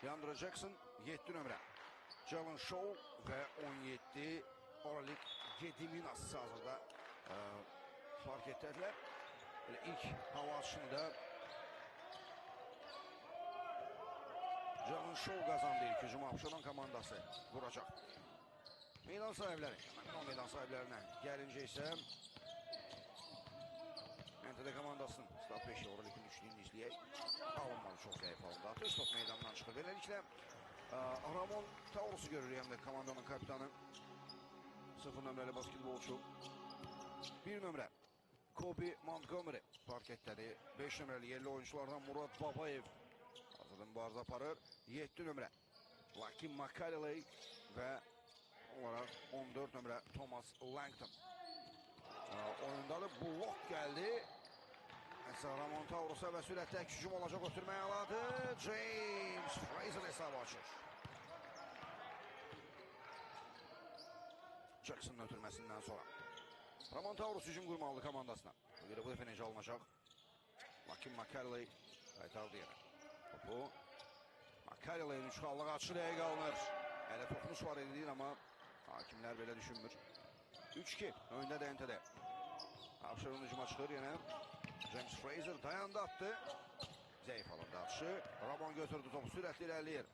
Leandro Jackson 7 nömrə. Jalen Shaw və 17 Oralik Gediminas hazırda fark etdilər. İlk hava atışını da Jalen Shaw qazandı. İlk hücuma Abşeron komandası vuracaq. Meydan sahibləri, meydan sahiblərinə gəlincə isə NTD komandasının Stad 5'i Oralikin üçlüyünü izləyək. Alınmalı çox zəif alındı. Atış top meydandan çıxır. Beləliklə Ramon Taurus'u görürük həm də komandanın kapitanı. 0 nömrəli basketbolçu. 1 nömrə Kobe Montgomery parketdədir. 5 nömrəli yerli oyunculardan Murad Babayev hazırda mübarizə aparır. 7 nömrə Lakim Makaliley və olaraq 14 nömrə Thomas Langton. Oyundadır. Blok gəldi. Ramon Taurus'a və sürətlə hücum olacaq, ötürməyə aladı. James Fraser hesabı açır. Jackson'ın ötürməsindən sonra Ramon Taurus hücum qurmalı komandasına. Bu görə bu dəfə necə alınacaq? Lakin Makaliley qaytardı yerə. Topu Makaliley'in 3 xallıq açı dəqiq alınır. Hələ topunuş var edilir, amma hakimlər belə düşünmür. 3-2 önündə də NTD. Abşeron hücuma çıxır yenə. James Fraser dayandı, attı. Zəif alındı atışı. Ramon götürdü topu, sürətli irəliləyir.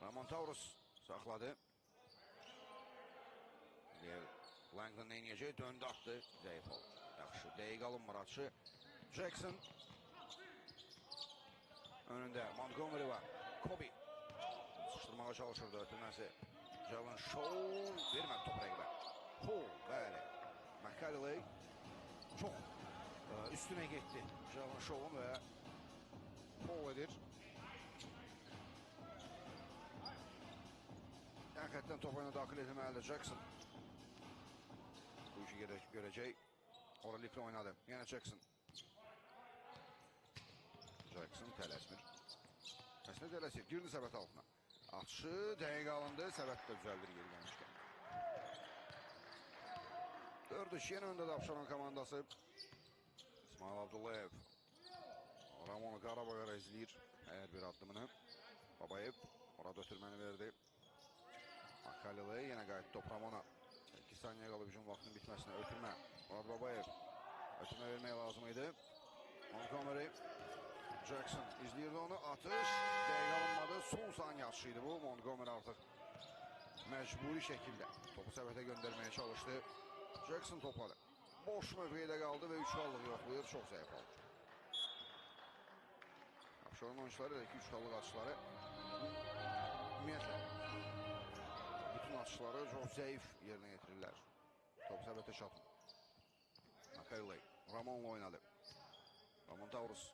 Ramon Taurus saxladı. Langdon neynəyəcək? Döndü, attı. Zəif oldu. Yaxşı, dəqiq alınmır atışı. Jackson önündə Montgomery var. Kobe sıxışdırmağa çalışırdı ötürməsi. Jalen Shaw vermədi top rəqibə. Bəli. Makaliley çox üstünə getdi Jalen Shaw'un və foul edir. Həqiqətən top oyuna daxil edilməlidir Jackson. Bu işi görəcək. Oraliklə oynadı. Yenə Jackson. Jackson tələsmir. Əslində tələsir. Girdi səbət altına. Atışı dəqiq alındı. Səbət də düzəldir geri gəlmişkən. 4-3 yenə öndə də Abşeron komandası. İsmail Abdullayev Ramon'u qara-qara izləyir hər bir addımını. Babayev orada ötürməni verdi. Makaliley yenə qayıtdı top Ramon'a. 2 saniyə qalıb hücum vaxtının bitməsinə. Ötürmə. Murad Babayev ötürmə vermək lazım idi. Montgomery Jackson izləyirdi onu. Atış dəqiq alınmadı. Son saniyə atışıydı bu. Montgomery artıq məcburi şəkildə topu səbətə göndərməyə çalışdı. Jackson topladı. Boş mövqedə qaldı və 3 xallıq yoxlayır. Çox zəif alır. Abşeron oyuncuları da 2-3 xallıq atışları ümumiyyətlə bütün atışları çox zəif yerinə getirirlər. Top səbətə çatmır. Makaliley Ramon'la oynadı. Ramon Taurus.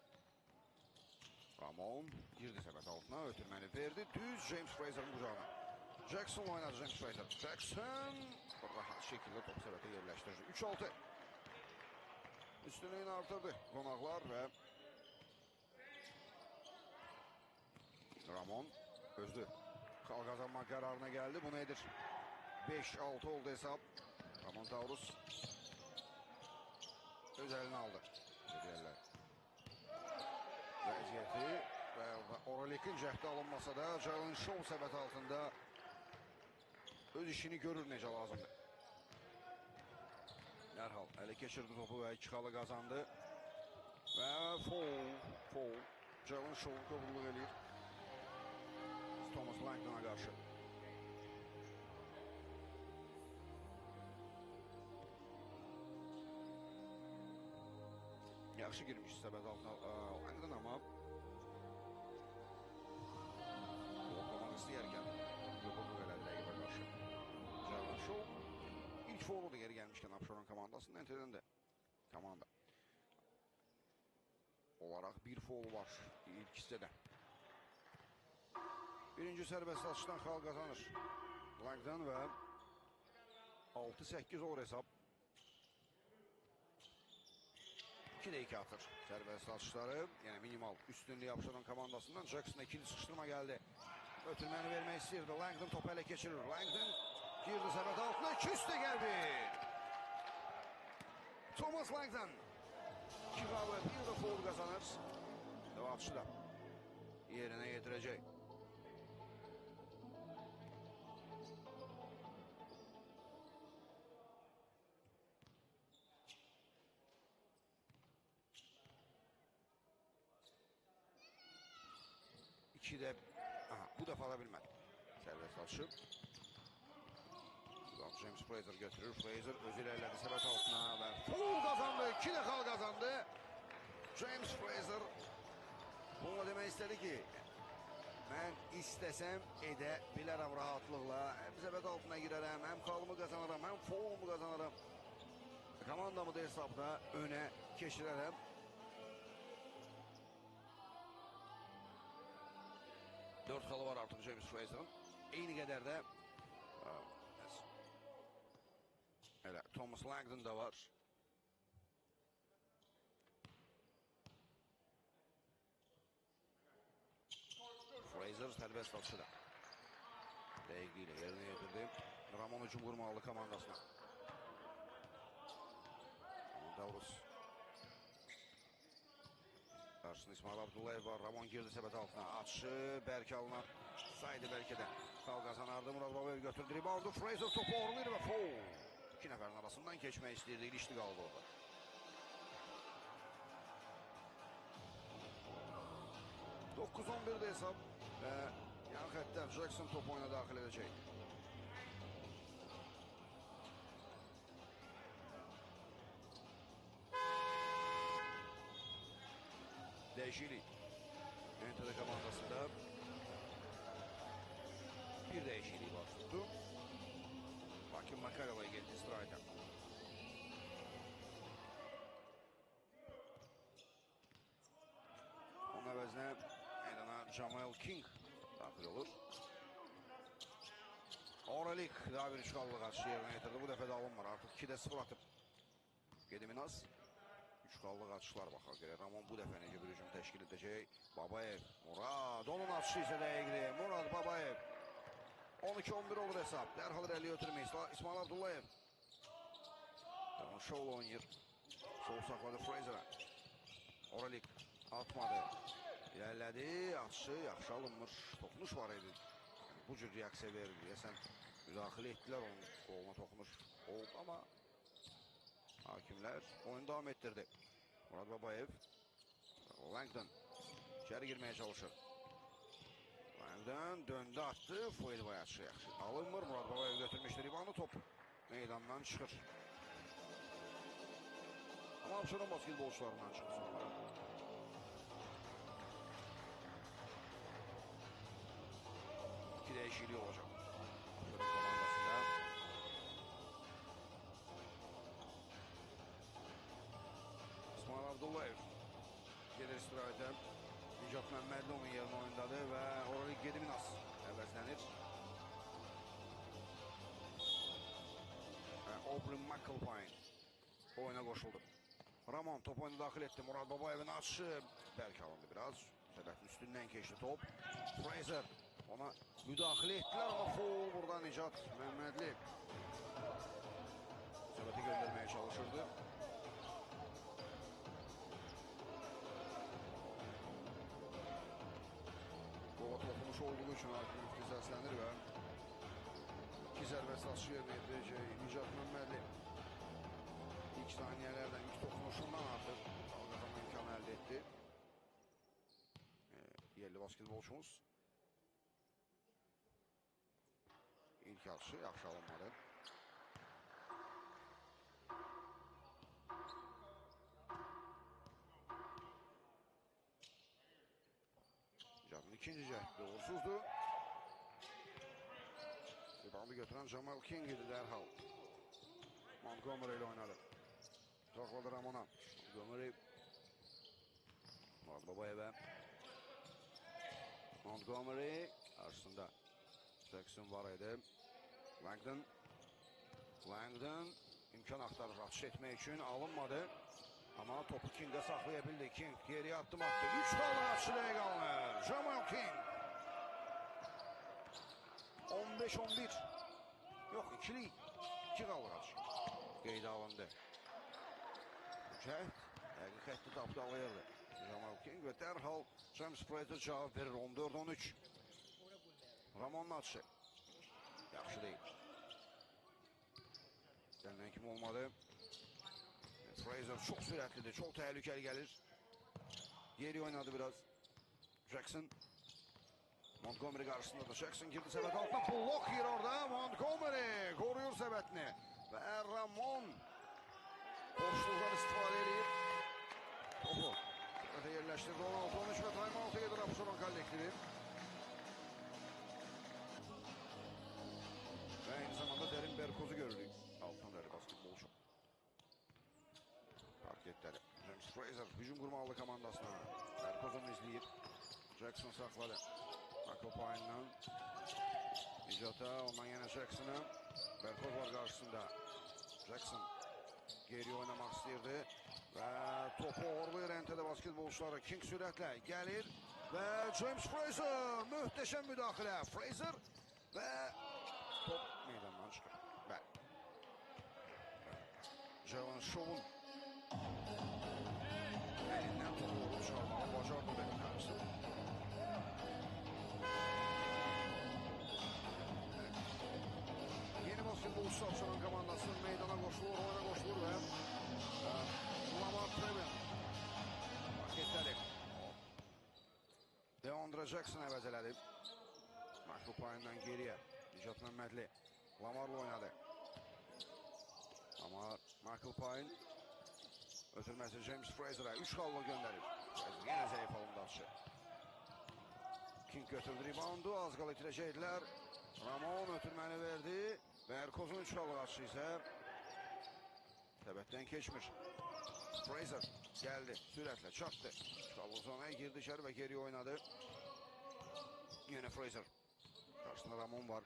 Ramon girdi səbət altına. Ötürməni verdi. Düz James Fraser'ın qucağına. Jackson oynadı James Fraser. Jackson rahat şəkildə top səbətə yerləşdirir. 3-6. Üstünlüyünü artırdı qonaqlar və Ramon özü xal qazanmaq qərarına gəldi. Bunu edir. 5-6 oldu hesab. Ramon Taurus öz əlinə aldı. Vəziyyəti və Oralikin cəhdi alınmasa da Jalen Shaw səbət altında öz işini görür necə lazımdır. Dərhal ələ keçirdi topu və 2 xalı qazandı. Və foul. Jalen Shaw qovurluq eləyir. Thomas Langton'a qarşı. Yaxşı girmiş səbət altına Langton, amma bloklamaq istəyərkən qovurluq elədi rəqibə qarşı. Jalen Shaw İlk foulu da geri gelmişken Abşeron komandasının NTD'nin de komanda olarak bir foulu var ilk hissede. Birinci serbest atıştan xal kazanır Langton və 6-8 olur hesab. 2'de 2 atır serbest atışları. Yani minimal üstünlüğü Abşeron komandasından. Jackson'a ikili sıkıştırma geldi. Ötürməni vermək istəyirdi. Langton topu ələ keçirir. Langton girdi səbət altına. 2 üstə gəldi. Thomas Langton 2 xal və 1 də foul qazanır. Və atışı da yerinə yetirəcək. 2-də... Aha, bu dəfə ala bilmədi. Sərbəst atışıb. James Fraser götürür. Fraser özü ilerledi səbət altına və foul qazandı. 2 də xal qazandı. James Fraser bununla demək istədi ki, mən istəsəm edə bilərəm rahatlıqla. Həm səbət altına girərəm, həm xalımı qazanıram, həm foulumu qazanıram. Komandamı da hesabda önə keçirərəm. Dörd xalı var artıq James Fraser'ın. Eyni qədər də elə Thomas Langdon da var. Fraser sərbəst atışı da dəqiqliyi ilə yerinə yetirdi. Ramon hücum qurmalı komandasına. Davrus. Qarşısında İsmail Abdullayev var. Ramon girdi səbət altına. Atışı bəlkə alınar. Saydı bəlkə də. Xal qazanardı. Murad Babayev götürdü. Reboundu. Fraser topu orlayır və foul. İki nəfərin arasından keçmək istəyirdi. İlişdi qaldı orada. ...9-11'de hesab və yan xəttə Jackson top oyuna daxil edəcək. Dəyişiklik. NTD komandasında bir dəyişiklik var tuttu. Hakim Makarova'ya geldi istiraheten. Onun əvəzinə meydana Jamal King daxil olur. Oralik daha bir 3 xallıq atışı yerinə yetirdi. Bu dəfə də alınmır. Artıq 2-də 0 atıb. Gediminaz. 3 xallıq atışlar baxaq görə. Ramon bu dəfə necə bir hücum təşkil edəcək. Babayev. Murad. Onun atışı isə dəqiqli. Murad Babayev. 12-11 olur hesab. Dərhal irəliyə ötürmək. İsmail Abdullayev. Şovla oynayır. Sol saxladı Fraser'a. Oralik atmadı. İlerlədi. Atışı yaxşı alınmış. Toxunuş var idi. Bu cür reaksiya verir. Deyəsən müdaxilə etdilər onun qoluna toxunuş oldu ama hakimlər oyunu davam etdirdi. Murad Babayev. Langdon içeri girmeye çalışır. Langdon döndü attı. Foil bayağı yaxşı. Alınmır. Murad Babayev götürmüştür. İbanı top meydandan çıxır. Ama Abşeron basketbolçularından çıxır sonra. İki değişikliği olacak. Abşeron komandasında. İsmail Abdullayev gelir istirahətə. Nicat Məmmədli onun yerine oyundadır və Oralik Gediminaz əvəzlənir. Aubrey McAlpine oyuna qoşuldu. Ramon top oyunu daxil etdi. Murad Babayev'in atışı bəlkə alındı biraz. Səbətin üstündən keçdi top. Fraser ona müdaxilə etdilər ama foul burada Nicat Məmmədli. Səbəti göndermeye çalışırdı. Qola toxunuş olduğu üçün hakim müftü səslənir və iki zərbəsi atışı yerinə yetirəcək Nicat Məmmədli. İlk saniyelerden, ilk toxunuşundan artıq qazanma imkanı əldə etdi. Yerli basketbolçumuz. İlk atışı yaxşı alınmadı. Nicat'ın ikinci cəhdi uğursuzdu. Reboundu götüren Jamal King idi dərhal. Montgomery ile oynadı. Toxladı Ramona. Montgomery. Murad Babayev'e. Montgomery. Karşısında Jackson var idi. Langdon. Langdon imkan aktarır atış etmək üçün alınmadı. Ama topu King'e saxlayabildi. King geriye attım attı. 3 kaldı atışı dəqiq alınır. Jamal King. 15-11. Yok ikili. 2 kaldı atışı. Qeydə alındı. Cəhd dəqiq xətti tapdalayırdı. Jamal King və dərhal James Fraser cavab verir. 14-13. Ramon'un atışı. Yaxşı deyil. Gəlməyən kimi olmadı. Fraser çok süratlidir. Çok tehlikeli gelir. Geri oynadı biraz. Jackson. Montgomery karşısında da Jackson girdi səbət altına. Blok yer orada. Montgomery koruyur səbətini. Və Ramon boşluqdan istifadə edib. Topu səbətə yerləşdirdi. 13 və time-out'a gedir Abşeron kollektivi. Və aynı zamanda Derin Berkoz'u görürük. Altın dəri basketbolçu. Parketləri. James Fraser hücum qurmalı komandasına. Berkoz onu izləyir. Jackson saxladı. Michael Pine'dan icata, ondan yine Jackson'a. Berkoz var karşısında. Jackson geri oynamak istəyirdi. Və topu orlayır entədə basketbolçuları. King sürətlə gəlir. Və James Fraser mühtəşəm müdaxilə. Fraser və top meydandan çıxır. Bəli. Jalen Shaw'un elinden topu vurub çalmağı bacardı benim karşısında. Yeni basketbolçusu Abşeron komandasının meydana koşulur, oyuna koşulur ve Lamar Trevin paketleri. DeAndre Jackson əvəz elədi. Michael Pine'dan geriye. Nicat Məmmədli Lamar'la oynadı. Ama Michael Pine ötürməsi James Fraser'a 3 xalla gönderir. Yine zayıf alındı atışı. King götürdü reboundu. Az qala itirəcəkdilər. Ramon ötürməni verdi. Berkoz'un 3 xalla atışı ise səbətdən keçmir. Fraser geldi. Sürətlə çatdı. 3 xalla zonaya girdi içeri ve geri oynadı. Yine Fraser. Karşısında Ramon var.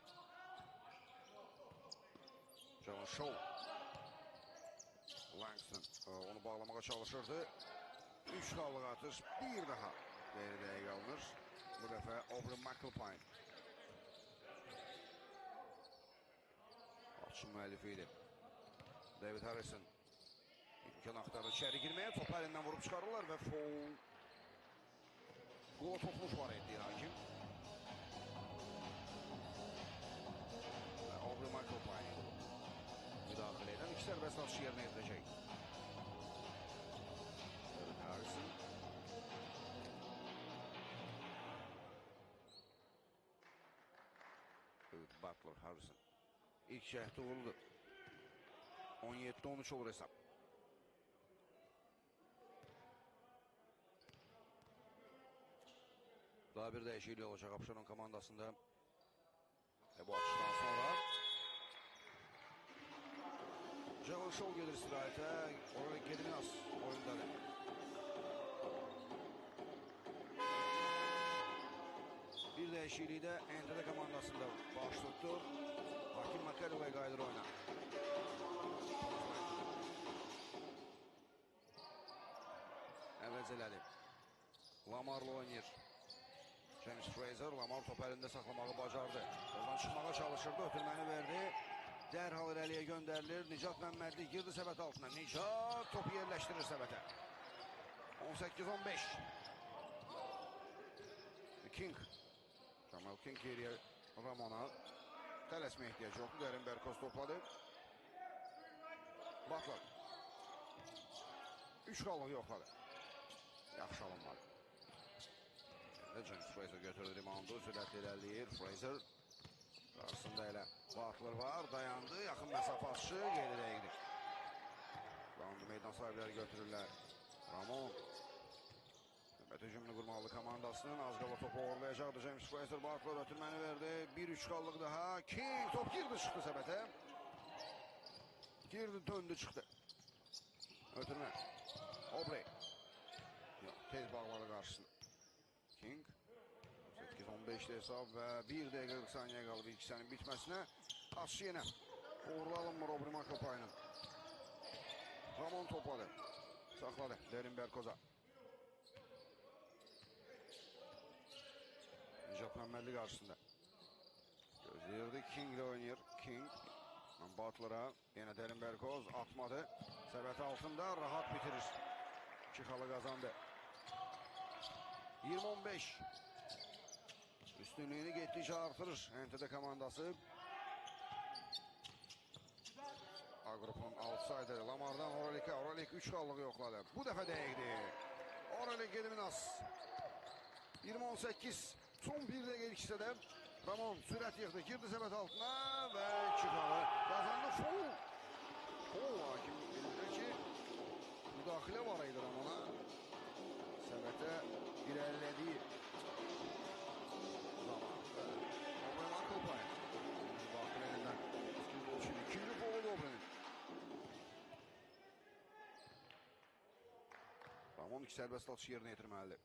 Jalen Shaw. Langston onu bağlamağa çalışırdı. 3 xallıq atış bir daha geridə qalır. Bu dəfə Aubrey McAlpine. Atışın müəllifi idi. David Harrison imkan axtarır içeri girməyə. Topu əlindən vurub çıxarırlar və foul. Qola toxunuş var idi hakim. Aubrey McAlpine müdaxilə edən 2 sərbəst atışı yerinə ediləcək. David Harrison. David Butler Harrison. İlk şəhətdə vuruldu. 17-13 olur hesab. Daha bir dəyişiklik olacaq Abşeron komandasında. Bu atışdan sonra Jalen Shaw gelir istirahate. Orada Gediminas oyundadır. Bir değişikliği de entədə komandasında baş tuttu. Hakim McAlloway qayıdır oyuna. Əvəz elədi. Lamar'la oynayır. James Fraser, Lamar top əlində saxlamağı bacardı. Oradan çıxmağa çalışırdı, ötürməni verdi. Dərhal irəliyə göndərilir. Nicat Məmmədli girdi səbət altına. Nicat topu yerləşdirir səbətə. 18-15. King. Jamal King geriyə Ramona. Tələsmə ehtiyacı yoxdur. Derin Berkoz topladı. Butler. 3 xallıq yoxladı. Yaxşı alınmadı. James Fraser götürdü reboundu. Sürətli irəliyir. Fraser. Karşısında elə Butler var. Dayandı. Yaxın məsafə atışı. Geridə gidir. Roundu meydan sahibləri götürürlər. Ramon. Növbət hücumunu qurmalı komandasının. Az qala topu uğurlayacaqdı. James Fraser Butler ötürməni verdi. 1-3 xallıq daha. King top girdi çıxdı səbətə. Girdi döndü çıxdı. Ötürmə. Aubrey. Yox, tez bağladı qarşısını. King. 8-15'de hesab və 1 dəqiqə 40 saniyə qalıb ilk hissənin bitməsinə. Atışı yenə. Uğurlu alınmır Aubrey McAlpine'ın. Ramon topladı. Saxladı. Derin Berkoz'a. Nicat Məmmədli qarşısında. Gözləyirdi. King ilə oynayır. King. Butler'a. Yenə Derin Berkoz atmadı. Səbət altında rahat bitirir. 2 xalı qazandı. 20-15. Üstünlüğünü getdikcə artırır entədə komandası. A qrupunun outsideri Lamar'dan Oralik'e. Oralik 3 xallıq yoxladı. Bu dəfə dəqiqdir. Oralik Gediminas. 20-18. Son bir dəqiqə ilk hissədə Ramon sürət yığdı, girdi səbət altına və 2 xalı qazandı. Foul hakim bildirir ki, müdaxilə var idi Ramona. Səbətə irəlilədiyi zaman. Obrey Kolpay. Müdaxilə elindən futbolçu. İkinci foul Obrey'nin. Ramon 2 sərbəst atış yerinə yetirməlidir.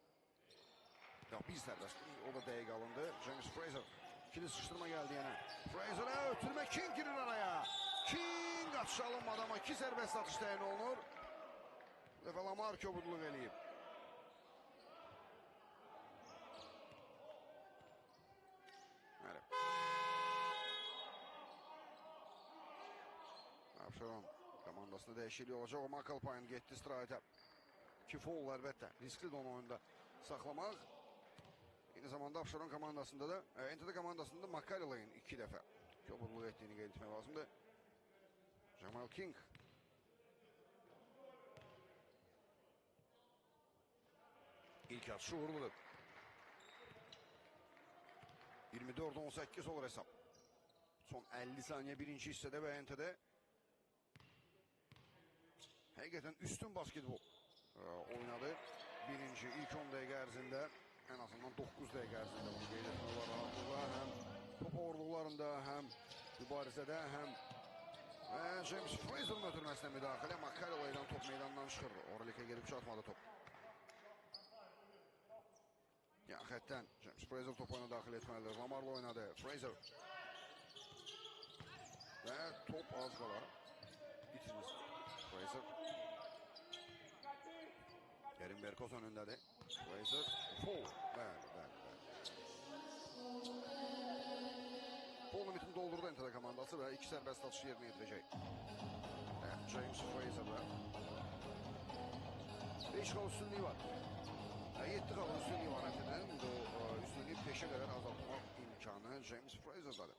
Ya bir sərbəst, o da dəqiq alındı. James Fraser. İkili sıçtırma geldi yine. Fraser'a ötürme, King girir araya. King atış alınmadı ama 2 sərbəst atış təyin olunur. Bu dəfə Lamar kobudluq eləyib. Abşeron komandasında dəyişiklik olacaq. O McAlpine getdi istirahətə. 2 foul əlbəttə. Riskli də onu oyunda saxlamaq. Aynı zamanda Abşeron komandasında da, NTD komandasında McCarroll'ın 2 dəfə kobudluq etdiyini qeyd etmək lazımdır. Jamal King. İlk atışı uğurludur. 24-18 olur hesap. Son 50 saniye birinci hissədə və NTD həqiqətən üstün basketbol oynadı. Birinci ilk 10 dəqiqə ərzində en azından 9 dəqiqə ərzində bunu qeyd etmək olar. Rahatlıqla həm top uğurluqlarında, həm mübarizədə, həm James Fraser'ın ötürməsinə müdaxilə. McCarroll'dan top meydandan çıxır. Oralikə gelib çatmadı top. Ya xətdən James Fraser top oyuna daxil etməlidir. Lamarla oynadı. Fraser. Və top az qala itirmiş. Fraser. Kerim Berkos önündədir. Fraser. Foul. Bəli. Foul limitini doldurdu NTD komandası və 2 sərbəst atışı yerinə yetirəcək. James Fraser'da 5 xal üstünlüyü var. 7 xal üstünlüyü var NTD'nin. Bu üstünlüyü 5'e qədər azaltmaq imkanı James Fraser'dadır.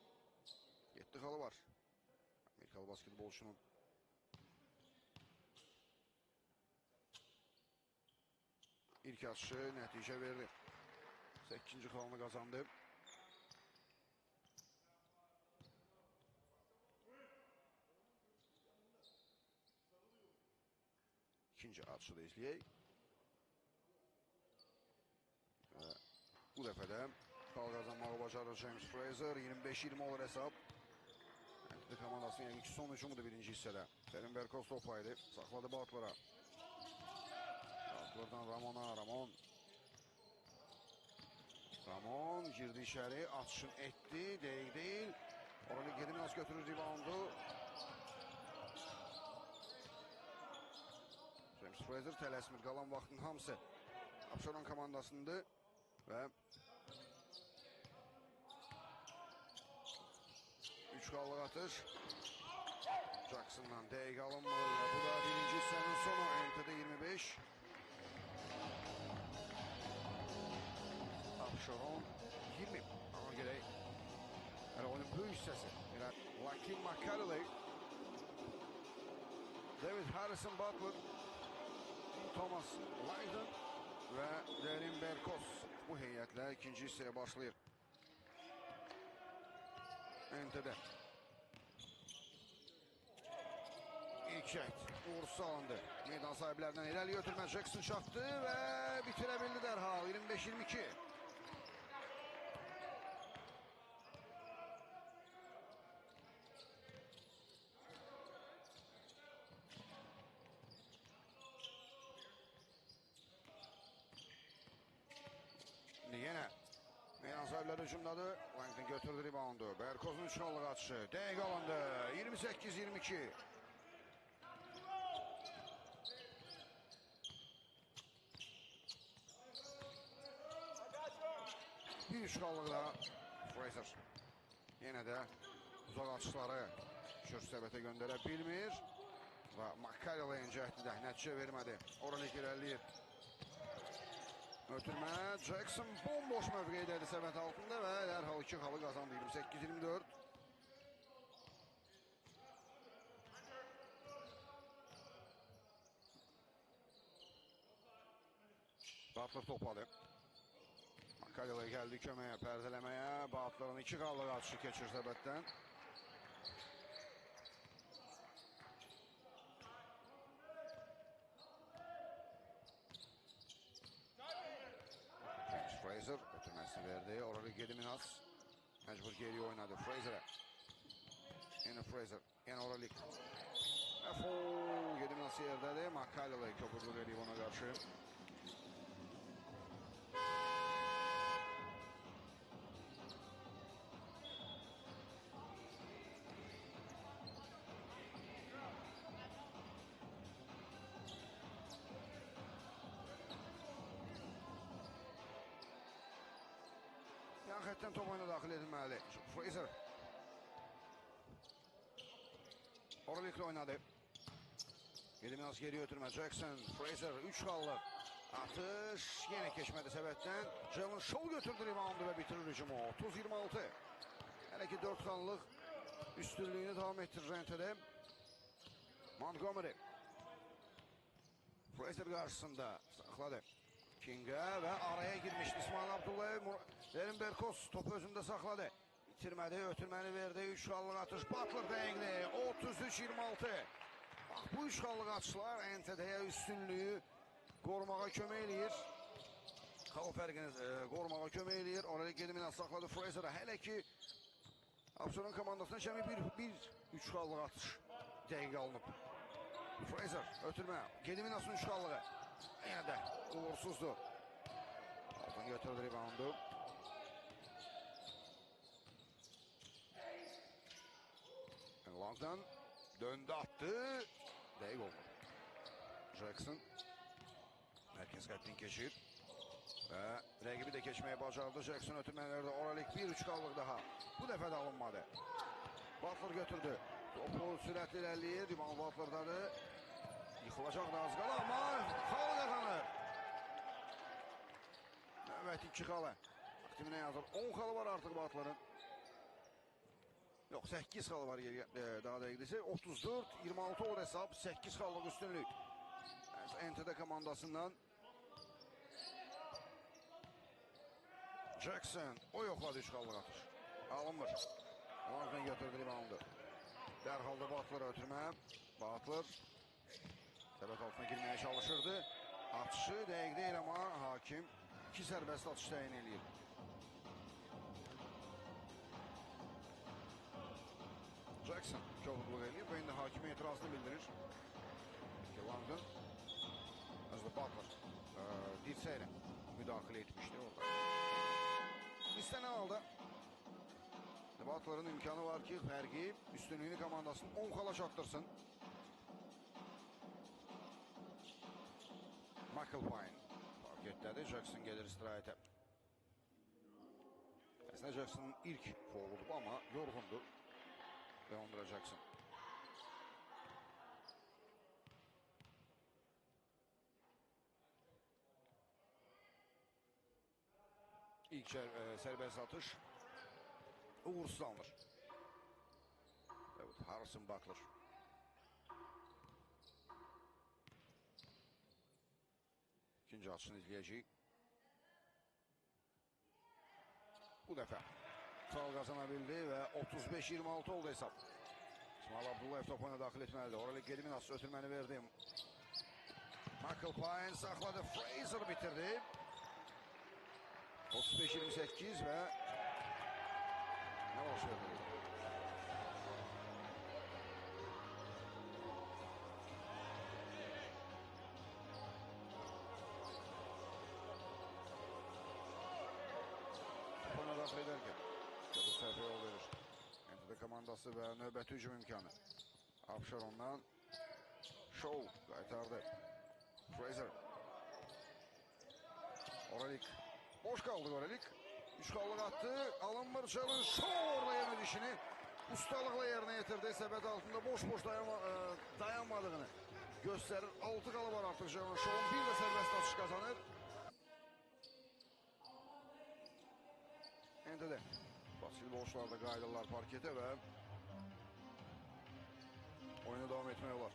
7 xalı var. Amerikalı basketbolçunun ilk atışı nəticə verdi. 8. xalını qazandı. İkinci atışı da izləyək. Bu dəfə də xal qazanmağı bacarır James Fraser. 25-20 olur hesab. NTD komandasının yəqin ki son hücumudur birinci hissədə. Kerim Berkos toplaydı. Saxladı Butler'a. Butler'dan Ramon'a. Ramon girdi içeri. Atışın etdi. Değil. Orada Gediminas götürür reboundu. James Fraser tələsmir. Qalan vaxtın hamısı Abşeron komandasındır. Və 3 xallıq atış. Jackson'dan dəqiq alınmır. Bu da birinci hissənin sonu. NTD 25. Abşeron 20. Ama gerək. Oyunun böyük hissəsi. Lakin McCarroll, David Harrison Butler, Thomas Lydon və Kerim Berkos. Bu heyətlə ikinci hissəyə başlayır. NTD. İlk şəhid uğursuz alındı. Meydan sahiblərindən irəli götürmə. Jackson çatdı və bitirə bildi dərhal. 25-22. Yenə meydan sahibləri hücumdadır. Langton götürdü reboundu. Berkoz'un 3 xallıq atışı. Dəqiq alındı. 28-22. Bir 3 xallıq da Fraser. Yenə də uzaq atışları Şürs səbətə göndərə bilmir. Və McCarroll'ın cəhdidə nəticə vermədi. Oralik irəliyir. Ötürmə, Jackson bomboş mövqeydədir səbət altında və dərhal 2 xalı qazandı. 28-24. Butler topladı. Makalova gəldi köməyə, pərdələməyə. Batların 2 qallıq atışı keçir səbətdən. Fraser ötürməsini verdi. Orada Gediminas məcbur geriyə oynadı Fraser'e. Yine Fraser, yine Oralik. Foul Gediminas yerdədir. Makalova köpürdü verib ona qarşı. Yan xəttdən top oyuna daxil edilməli. Fraser. Oraliklə oynadı. Gediminas geri ötürmə. Jackson, Fraser 3 qallıq. Atış yenə keçmədi səbətdən. Jalen Shaw götürdü reboundu və bitirir hücumu. 30-26. Hələ ki 4 qallıq üstünlüyünü davam etdirir rentədə. Montgomery. Fraser qarşısında saxladı. King'e və araya girmişdi İsmail Abdullayev. Derin Berkos topu özündə saxladı. İtirmədi, ötürməni verdi. 3 qallıq atış. Butler dəqiqli. 33-26. Bax, bu 3 qallıq atışlar NTD-yə üstünlüyü qorumağa kömək eləyir. Xal fərqini qorumağa kömək eləyir. Oraya Gediminas saxladı Fraser'a. Hələ ki Abşeron komandasına şəmi 3 qallıq atış dəqiqə alınıb. Fraser ötürmə. Gediminas'ın 3 qallığı. Yine de uğursuzdu. Altın götürdü reboundu. Long'dan döndü attı. Değil olmadı. Jackson. Merkez kattin keçir. Ve rakibi de geçmeye başardı. Jackson ötürmelerde Oralik 1-3 qallık daha. Bu defa da alınmadı. Butler götürdü. Topu süratli ilerleyir. Divan Butler'dadır. Yıkılacak da az qala ama xalı qazanır. Evet 2 xalı. Aktivinə yazır. 10 xalı var artıq Butler'ın. Yox 8 xalı var daha dəqiqdirsə. 34-26 olur hesab. 8 xallıq üstünlük. NTD komandasından. Jackson o yoxladı 3 xallıq atış. Alınmır. Long'dan götürdü reboundu. Dərhalda Butler'a ötürmə. Butler səbət altına girməyə çalışırdı. Atışı dəqiq deyil amma hakim 2 sərbəst atış təyin eləyir. Jackson kobudluq eləyib və indi hakimə etirazını bildirir. Long'dan özdə Butler dirsəyə müdaxilə etmişdi orada. İstənən halda Butler'ın imkanı var ki fərqi üstünlüyünü komandasının 10 xala çatdırsın. McAlpine parkettədir. Jackson gelir istirahətə. Əslində Jackson'ın ilk foul'udur amma yorğundur. Leandra Jackson. İlk serbest atış uğursuz alınır. Evet, Harrison Butler. İkinci atışını izleyeceğiz. Bu defa sağ kazanabildi ve 35-26 oldu hesap. İsmail Abdullayev topuna daxil etməlidir. Orada Gediminas ötürməni verdi. McAlpine saxladı. Fraser bitirdi. 35-28 ve ne başladı? Topuna daxil edərkən bu səhvə yol verir. NTD komandası və növbəti hücum imkanı. Abşerondan Shaw qaytardı. Fraser. Oralik. Boş kaldı Oralik. 3 qallıq attı. Alınmır Jalen Shaw orada yemedi işini. Ustalıqla yerine yetirdi. Səbət altında boş dayanmadığını göstərir. 6 qalı var artıq Jalen Shaw'un. Bir də sərbəst atış kazanır. NTD basketbolçular da qayıdırlar parkete və oyuna devam etmək olar.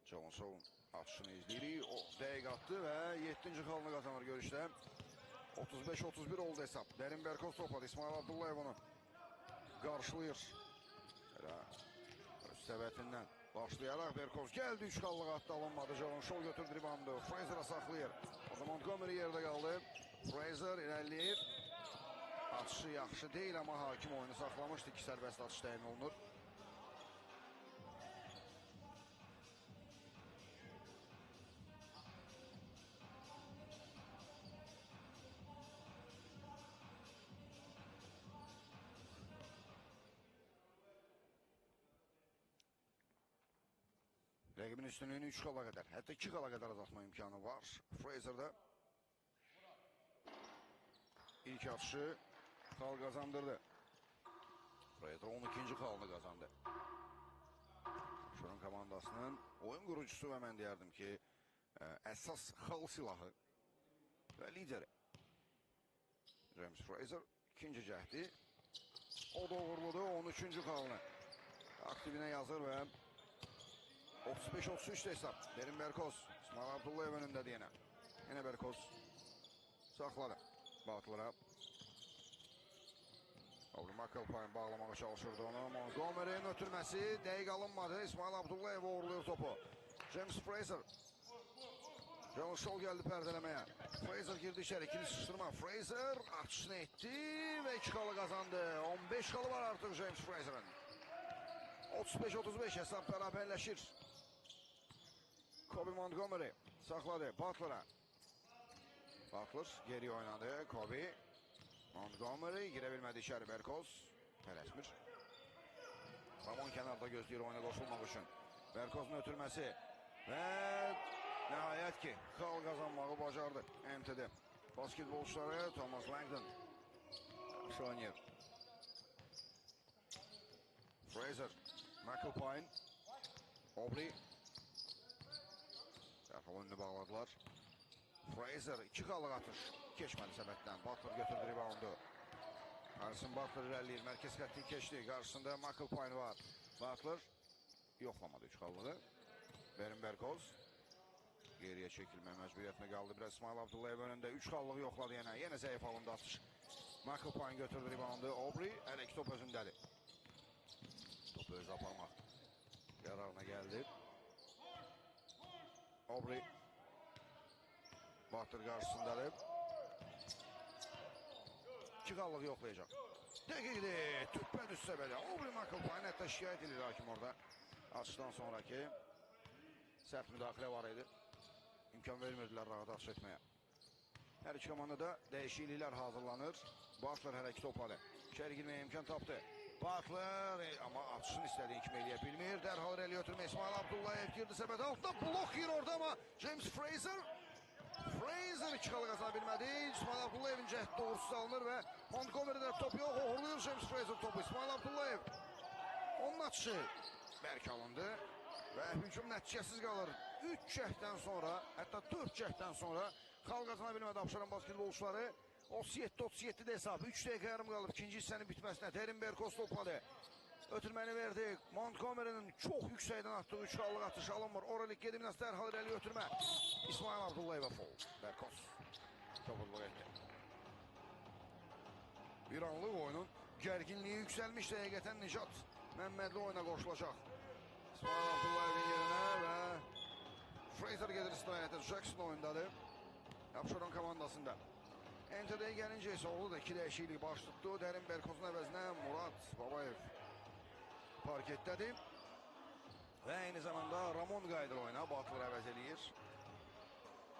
Jalen Shaw'un Atışını izləyirik. O dəqiq atdı və 7-ci xalını qazanır görüşdə. 35-31 oldu hesab. Dərin Berkoz topladı. İsmail Abdullayev onu qarşılayır. Öz səbətindən başlayaraq Berkoz gəldi. 3 xallıq atdı, alınmadı. Jalon Şol götürdü ribandı. Fraser'a saxlayır. O da Montgomery yerdə qaldı. Fraser irəliləyir. Atışı yaxşı deyil, amma hakim oyunu saxlamışdı. 2 sərbəst atış təyin olunur. Rəqibin üstünlüyünü 3 xala qədər, hətta 2 xala qədər azaltma imkanı var. Fraser'da ilk atışı xal qazandırdı. Fraser 12-ci xalını qazandı. Şunun komandasının oyun qurucusu və mən deyərdim ki, əsas xal silahı və lideri. James Fraser ikinci cəhdi. O doğruludu 13-cü xalını. Aktivine yazır və 35-33 hesab. Derin Berkoz. İsmail Abdullayev önündədir yenə. Yenə Berkoz saxladı. Batlıra. Obri McAlpine bağlamağa çalışırdı onu. Montgomery'nin ötürməsi dəqiq alınmadı. İsmail Abdullayev uğurluyor topu. James Fraser. Jalon Şol gəldi pərdələməyə. Fraser girdi içeri. İkili sıçrama. Fraser atışını etdi və 2 xalı qazandı. 15 xalı var artıq James Fraser'ın. 35-35 hesab bərabərləşir. Kobe Montgomery saxladı Butler'a. Butler geri oynadı. Kobe Montgomery girə bilmədi içeri. Berkoz tələsmir. Ramon kənarda gözləyir oyuna qoşulmaq üçün. Berkoz'un ötürməsi və nəhayət ki xal qazanmağı bacardı MTD. Basketbolçuları Thomas Langdon yaxşı oynayır. Fraser, McAlpine, Obri dərhal önünü bağladılar. Fraser 2 xallıq atış keçmədi səbətdən. Butler götürdü reboundu. Harrison Butler irəliyir. Mərkəz xətti keçdi. Qarşısında McAlpine var. Butler yoxlamadı 3 xallığı. Derin Berkoz geriyə çəkilmə məcburiyyətinə qaldı. Biraz İsmail Abdullayev önündə 3 xallıq yoxladı yenə. Yenə zəif alındı atış. McAlpine götürdü reboundu. Obri hələ 2 top özündədir. Topu öz aparmaq qərarına gəldi. Obri Butler qarşısındadır. 2 xallıq yoxlayacaq. Dəqiqdir. Tüppə düşsə belə. Obri McAlpine hətta şikayət edir hakim orada. Atışdan sonraki sərt müdaxilə var idi. İmkan vermirdilər rahat atış etməyə. Hər iki komandada dəyişikliklər hazırlanır. Butler hələ 2 topladı. İçeri girməyə imkan tapdı. Butler amma atışın istədiyi kimi eləyə bilmir. Dərhal irəliyə ötürmə İsmail Abdullayev girdi səbət altında. Blok yiyir orada amma James Fraser 2 xalı qazana bilmədi. İsmail Abdullayevin cəhdi doğrusu alınır və Montgomery'də top yox. Uğurluyur James Fraser topu. İsmail Abdullayev onun atışı bərk alındı və hücum nəticəsiz qalır. 3 cəhddən sonra, hətta 4 cəhddən sonra xal qazana bilmədi Abşeron basketbolçuları. 37-37 hesab. 3 dəqiqə yarım qalıb ikinci hissənin bitməsinə. Derin Berkoz topladı. Ötürməni verdi. Montgomery'nin çox yüksəkdən atdığı 3 xallıq atış alınmır. Oralik Gediminas dərhal irəli ötürmə. İsmail Abdullayevə foul. Berkoz topuzluq etdi. Bir anlıq oyunun gərginliyi yüksəlmiş dəqiqətən Nicat Məmmədli oyuna qoşulacaq. İsmail Abdullayevin yerinə və Fraser gedir istirahətə. Jackson oyundadır. Abşeron komandasında. NTD-yə gəlincə isə oldu da 2 dəyişiklik baş tutdu. Dərin Berkozun əvəzinə Murad Babayev parketdədir. Və eyni zamanda Ramon qayıdır oyuna. Butler əvəz eləyir.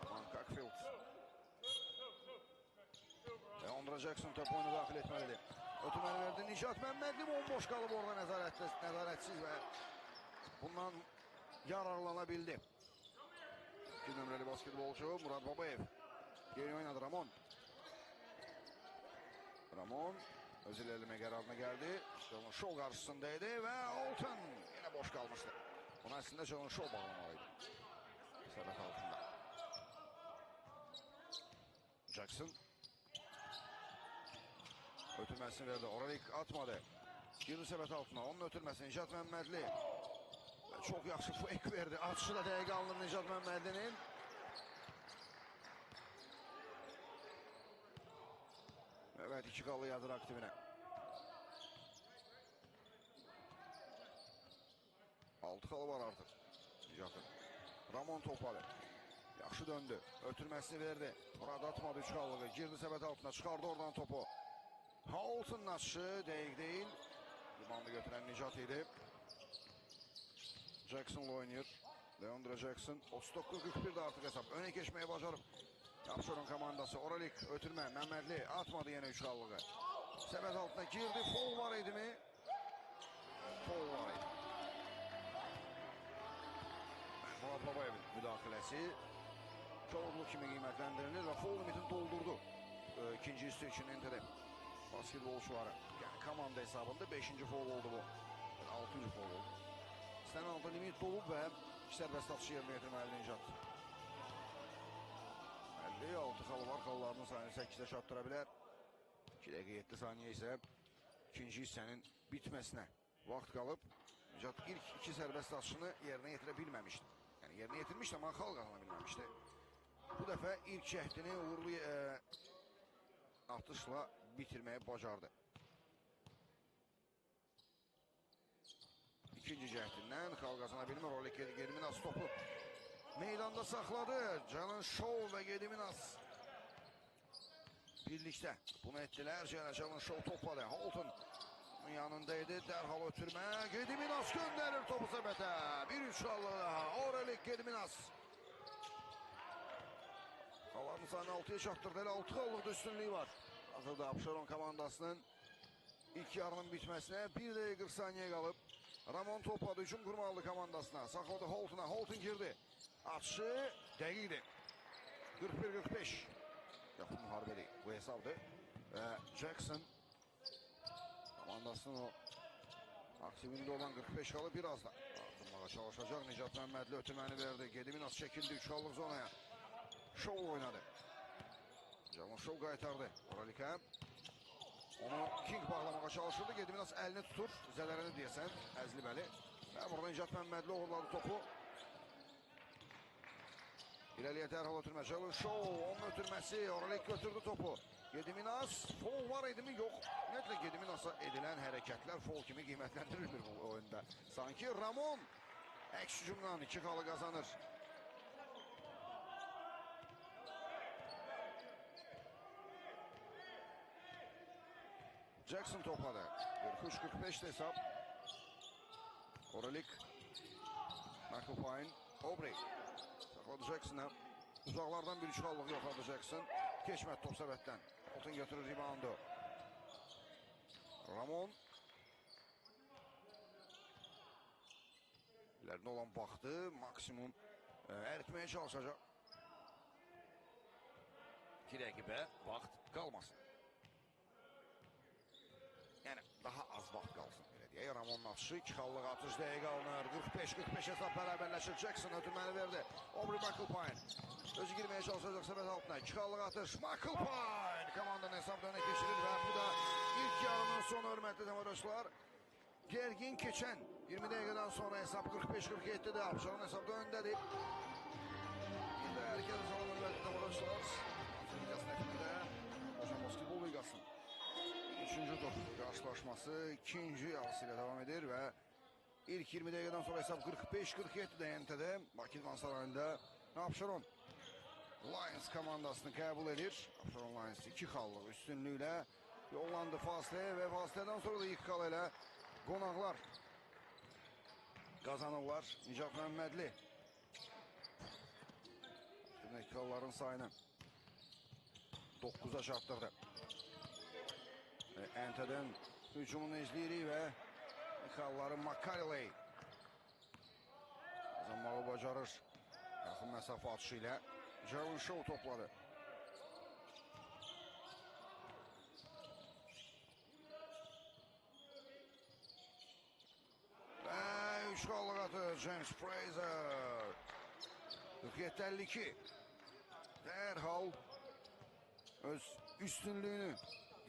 Aman Cockfield. Və Ondra Jackson top oyunu daxil etməlidir. Ötürməni verdi. Nicat Məmmədli bomboş qalıb orada nəzarətsiz və bundan yararlana bildi. 2 nömrəli basketbolçu Murad Babayev. Geri oynadı Ramon. Ramon öz ilerleme qərarına gəldi. Jalon Şol qarşısındaydı və Alton yenə boş qalmışdı. Buna əslində Jalon Şol bağlamalıydı. Səbət altında. Jackson ötürməsini verdi. Oralik atmadı. Girdi səbət altına. Onun ötürməsini Nicat Məmmədli. Çok yaxşı fake verdi. Atışı da dəqiqə alınır Nicat Məmmədlinin. Evet, 2 qalı yadır aktivinə. 6 qalı var artıq. Nicatın. Ramon topladı. Yaxşı döndü. Ötürməsini verdi. Murad atmadı 3 qalığı. Girdi səbət altına. Çıxardı oradan topu. Holton'un atışı dəqiq deyil. Ribandı götürən Nicat idi. Jackson'la oynayır. Leandro Jackson. 39-41'de artıq hesab. Öne geçmeye bacarıb. Abşeron komandası. Oralik ötürmə. Məmmədli atmadı yenə 3 qalığı. Səbət altına girdi. Foul var idi mi? Foul var idi. Murad Babayevin müdaxiləsi çoğunluğu kimi qiymətləndirilir və foul limitini doldurdu. İkinci üstü üçün NTD basketbolçuları. Yəni komanda hesabında 5-ci foul oldu bu. 6-cı foul oldu. İstənilən halda limit dolub və sərbəst atışı yerinə yetirməli Nicat. 56 xalı var. Xalılarının sayını 8'e çatdıra bilər. 2 dəqiqə 7 saniyə isə ikinci hissənin bitməsinə vaxt qalıb. Nicat ilk 2 sərbəst atışını yerinə yetirə bilməmişdi. Yəni yerinə yetirmişdi, amma xal qazana bilməmişdi. Bu dəfə ilk cəhdini uğurlu atışla bitirməyi bacardı. İkinci cəhdindən xal qazana bilmir. Orlik Gediminas topu meydanda saxladı. Canan Show və Gediminas birlikdə bunu etdilər. Canan Show topladı. Holton yanındaydı. Dərhal ötürmə. Gediminas göndərir topu səbətə. 1-3 qallı daha. Orlik Gediminas. Xalarını sayını 6'ya çatdırdı. Elə 6 qallıqda üstünlüyü var. Hazırda Abşeron komandasının ilk yarının bitməsinə 1 dəqiqə 40 saniyə qalıb. Ramon topladı. Hücum qurmalı komandasına. Saxladı Holton'a. Holton girdi. Atışı dəqiqdir. 41-45. Yaxın müharibə deyil. Bu hesabdır. Jackson komandasının o aktivində olan 45 qalı biraz da artırmağa çalışacaq. Nicat Məmmədli ötürməni verdi. Gediminas çəkildi 3 qallıq zonaya. Show oynadı. Canan Show qaytardı. Oralikə. Onu King bağlamağa çalışırdı. Gediminas əlini tutur. Zələrini deyəsən. Əzlibəli. Və burada Nicat Məmmədli uğurladı topu. İləliyə dərhal ötürmə. Canan Show. Onun ötürməsi. Oralik götürdü topu. Gediminas. Foul var idi mi? Yox. Ümumiyyətlə Gediminas'a edilən hərəkətlər foul kimi qiymətləndirilir bu oyunda. Sanki Ramon əks hücumdan 2 qalı qazanır. Jackson topladı. 43-45 hesap. Oralik. McAlpine. Aubrey. Sakladı Jackson'a. Uzaqlardan bir 3 qallıq yoxladı Jackson. Keçmədi top səbətdən. Holton götürür reboundu. Ramon. İlərində olan baxdı. Maksimum əritməyə çalışacaq. 2 rəqibə vaxt qalmasın. Yəni daha az vaxt qalsın belə deyək. Ramon'un atışı 2 qallıq atış dəqiqə alınır. 45-45 hesab bərabərləşir. Jackson ötürməni verdi. Aubrey McAlpine. Özü girməyə çalışacaq səbət altına. 2 qallıq atış. McAlpine komandanın hesabda önə keçirir və bu da ilk yarının sonu hörmətli təmədaşlar. Gərgin keçən 20 dəqiqədən sonra hesab 45-47'də Abşeron hesabda öndədir. İndi herkese salam hörmətli təmədaşlar. Ligasının efendide Ojan Basketbol Ligasının 3-cü tur qarşılaşması 2-ci yarısı ilə devam edir və ilk 20 dəqiqədən sonra hesab 45-47'də NT'də Bakırman sarayında Abşeron Lions komandasını qəbul edir. Abşeron Lions 2 qallıq üstünlüylə yollandı fasiləyə və fasilədən sonra da ilk qal ilə qonaqlar qazanırlar. Nicat Məmmədli ilk qalların sayını 9'a çatdırdı. NT'dən hücumunu izləyirik və xalları Makareley qazanmağı bacarır. Yaxın məsafə atışı ilə Canan Show topladı. Və 3 qallıq atır James Fraser. 47-52. Dərhal öz üstünlüyünü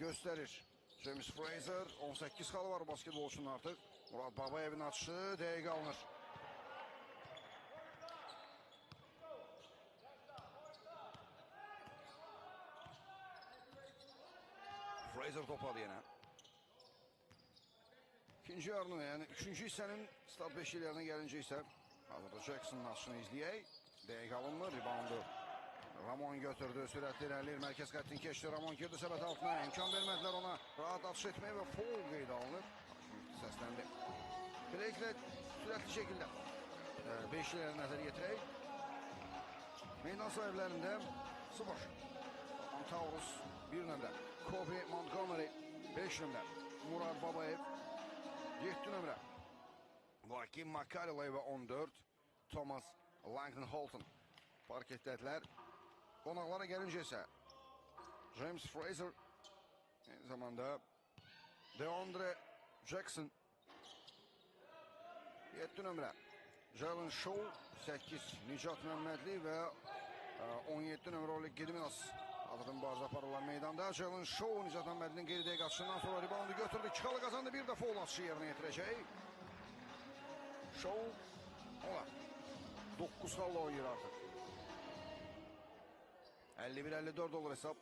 göstərir. James Fraser 18 xalı var basketbolçunun artıq. Murad Babayevin atışı dəqiqə alınır. Fraser topladı yine. İkinci yarını, yani üçüncü hissənin start beşiklərine gəlincə isə hazırda Jackson'ın atışını izləyək. Dəqiq alınmır, reboundu Ramon götürdü, sürətli irəliyir, mərkəz xəttin keçdi, Ramon girdi səbət altına, imkan vermədilər ona rahat atış etməyə və foul qeydə alınır. Səsləndi. Beləliklə sürətli şəkildə beşiklərə nəzər yetirək. Meydan sahiblərində 0. Taurus 1 nömrə, Kobe Montgomery 5 nömrə, Murad Babayev 7 nömrə, Lakin Makalilay və 14, Thomas Langton Holton parketdədilər. Qonaqlara gəlincə isə James Fraser, aynı zamanda DeAndre Jackson 7 nömrə, Jalen Shaw 8, Nicat Məmmədli və 17 nömrə Oleg Gediminas adının mübarizə aparırlar meydanda. Jalen Shaw Nicat Məmmədlinin qeyri dəqiq atışından sonra reboundu götürdü, 2 xalı qazandı, bir də foul atışı yerinə yetirəcək. Shaw ola 9 xalla oynayır artıq. 51-54 olur hesab.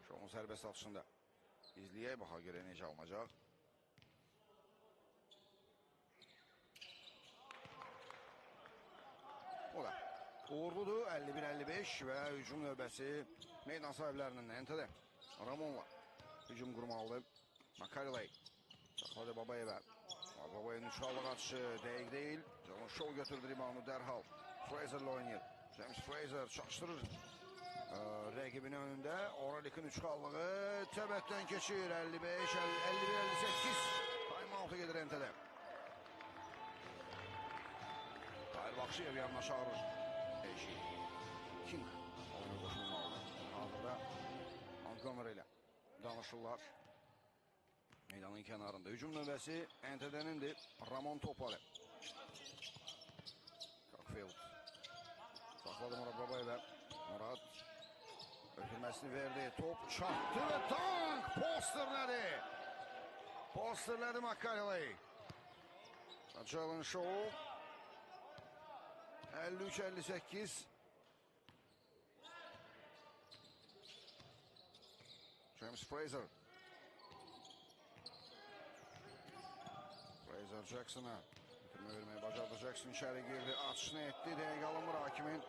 Shaw'un sərbəst atışında izləyək, baxa görə necə alınacaq. O da uğurludur, 51-55 və hücum növbəsi meydan sahiblərinin NTD. Ramonla hücum qurmalıdır. Makalilay saxladı Babayevə. Babayevin üçxallıq atışı dəqiq deyil. Jalen Shaw götürdü reboundu dərhal. Fraser'la oynayır. James Fraser çaşdırır rəqibinin önündə. Oralik'in üçxallığı təbətdən keçir. 55, 51-58. Time-out'a gedir NTD. Tahir Baxşıyev yanına çağırır. Eşi. King oyuna qoşulmalıdır. Hazırda Montgomery ilə danışırlar. Meydanın kənarında. Hücum növbəsi NTD-nindir. Ramon topalı. Cockfield. Saxladı Murad Babayevə. Murad ötürməsini verdi. Top çarptı və tank posterlədi. Posterlədi Makalilay. Jalen Shaw 53-58. James Fraser. Fraser Jackson'a bitirmə verməyi bacardı. Jackson içəri girdi. Atışını etdi. Dəqiq alınmır hakimin.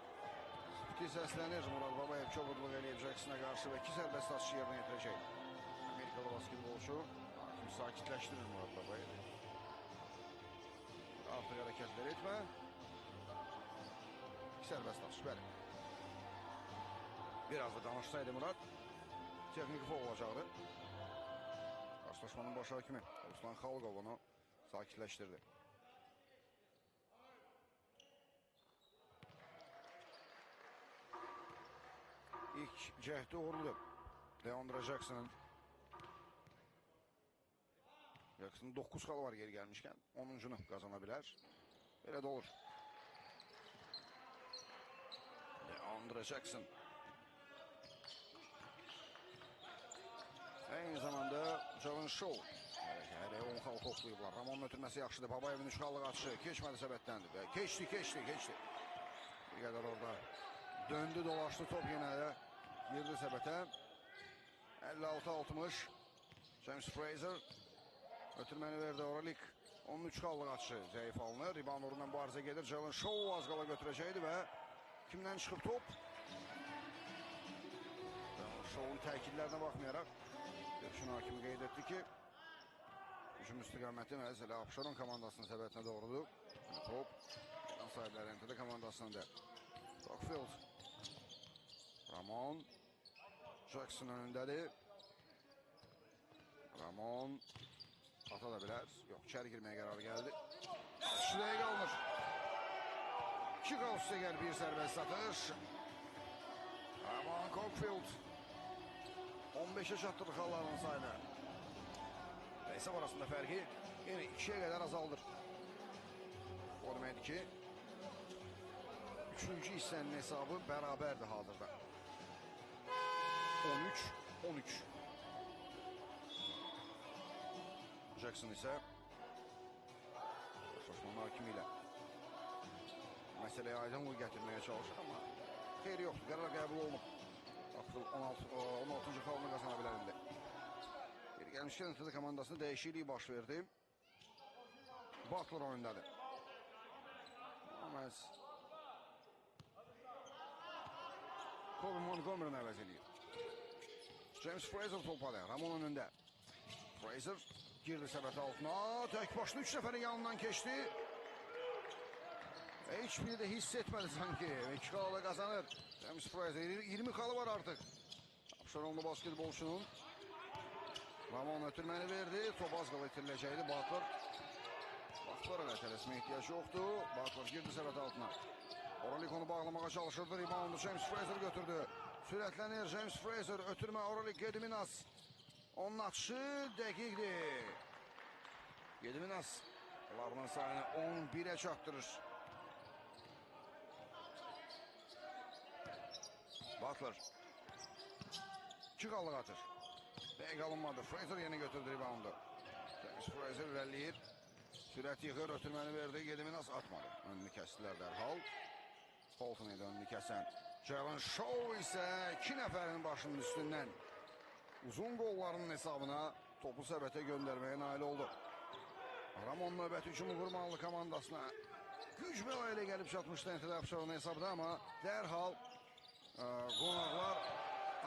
Spiti səslənir. Murad Babayev çobudluq eləyib Jackson'a qarşı və 2 sərbəst atışı yerinə yetirəcək. Amerikalı basketbolçu hakim sakitləşdirir Murad Babayev. Artıq hərəkətlər etmə. 2 sərbəst atış, bəli. Biraz da danışsaydı Murad texniki foul olacaqdı. Qarşılaşmanın baş hakimi Ruslan Xalqov onu sakitləşdirdi. İlk cəhdi uğurludur. DeAndre Jackson'ın. Jackson'ın 9 xalı var geri gəlmişkən. 10-cunu qazana bilər. Belə də olur. DeAndre Jackson. Aynı zamanda Jalen Shaw. Hələ 10 xal toplayıblar. Ramonun ötürməsi yaxşıdır. Babayevin 3 xallıq atışı. Keçmədi səbətləndir. Keçdi. Bir qədər orada döndü, dolaşdı top yenə də. Girdi səbətə. 56-60. James Fraser. Ötürməni verdi Oralik. Onun 3 xallıq atışı zəif alınır. Rebound uğrundan bu arzə gedir. Jalen Shaw az qala götürəcəkdi və kimdən çıxıb top? Shaw'un təkidlərinə baxmayaraq görüşün hakimi qeyd etdi ki, hücum istiqaməti məsələ Abşeron komandasının səbətinə doğrudur. Top meydan sahibləri NTD komandasında. Cockfield. Ramon Jackson önündədir. Ramon ata da bilər. Yox, içəri girməyə qərarı gəldi. 2 dəqiqə alınır. 2 xal üstə gəl, bir sərbəst atış. Ramon Cockfield 15'e çatdırdı xallarının sayını. Hesab arasında fərqi yəni 2'ye qədər azaldır. O deməkdir ki, 3-cü hissənin hesabı bərabərdir hazırda. 13-13. Jackson isə qarşılaşmanın hakimi ilə Məsələyə aydınlıq gətirməyə çalışır, amma xeyri yoxdur. Qərar qəbul olunub. Bax, 16-cı xalını qazana bilər indi. Bir gəlmişkən NTD komandasında dəyişiklik baş verdi. Butler oyundadır. Məhz Colin Montgomery'ni əvəz edir. James Fraser topadı. Ramon önündə. Fraser girdi səbət altına. Tək başına 3 nəfərin yanından keçdi. Heç biri də hiss etmədi sanki. 2 xalı qazanır. James Fraser 20 xalı var artıq. Abşeronlu basketbolçunun. Ramon ötürməni verdi. Top az qala itiriləcəkdi. Butler'a tələsmə ehtiyac yoxdur. Butler girdi səbət altına. Oralik onu bağlamağa çalışırdı. Reboundu James Fraser götürdü. Sürətlənir James Fraser. Ötürmə Oralik Gediminas. Onun atışı dəqiqdir. Gediminas onların sayını 11'e çarptırır. Butler 2 qallıq atır. Dəqiq alınmadı. Fraser yeni götürdü reboundu. James Fraser irəliyir. Sürət yığır, ötürməni verdi. Gediminas atmadı. Önünü kəstilər dərhal. Holton idi önünü kəsən. Jalen Shaw isə 2 nəfərin başının üstündən uzun qollarının hesabına topu səbətə göndərməyə nail oldu. Ramon növbəti hücumu qurmalı komandasına güc bəla ilə gəlib çatmışdı NTD Abşeron hesabda, amma dərhal qonaqlar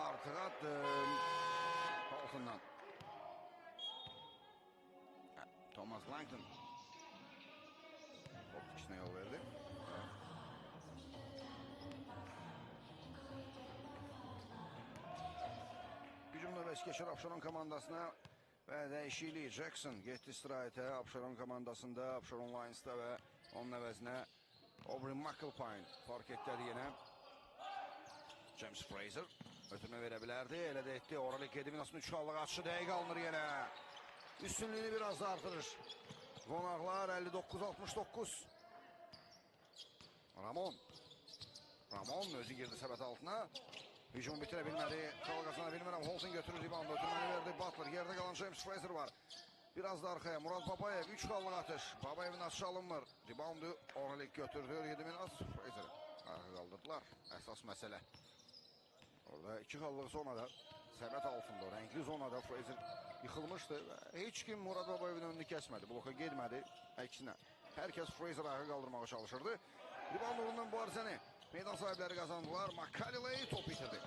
artıq addım Holtondan. Thomas Langton top dikişinə yol verdi. Hücum növbəsi keçir Abşeron komandasına və dəyişiklik Jackson getdi istirahətə Abşeron komandasında, Abşeron Lions'da və onun əvəzinə Aubrey McAlpine fark etdi yenə. James Fraser ötürmə verə bilərdi, elə də etdi. Oralik Gediminas'ın 3 qallıq atışı dəqiq alınır yenə. Üstünlüğünü biraz da artırır. Qonaqlar 59-69. Ramon özü girdi səbət altına. Hücumu bitirə bilmədi. Xal qazana bilmirəm. Holton götürür reboundu. Ötürməni verdi Butler. Yerdə qalan James Fraser var. Biraz da arkaya. Murad Babayev 3 qallıq atış. Babayevin atışı alınmır. Reboundu Oralik götürdü. Gediminas Fraser'ı ayağa qaldırdılar. Əsas məsələ. Orada 2 qallıq zonada, səbət altında, rəngli zonada Fraser yıxılmışdı. Heç kim Murad Babayevin önünü kəsmədi. Bloka getmədi. Əksinə. Hər kəs Fraser ayağa qaldırmağa çalışırdı. Rebound uğrundan mübarizəni meydan sahibləri qazandılar. McCalley top bitirdi.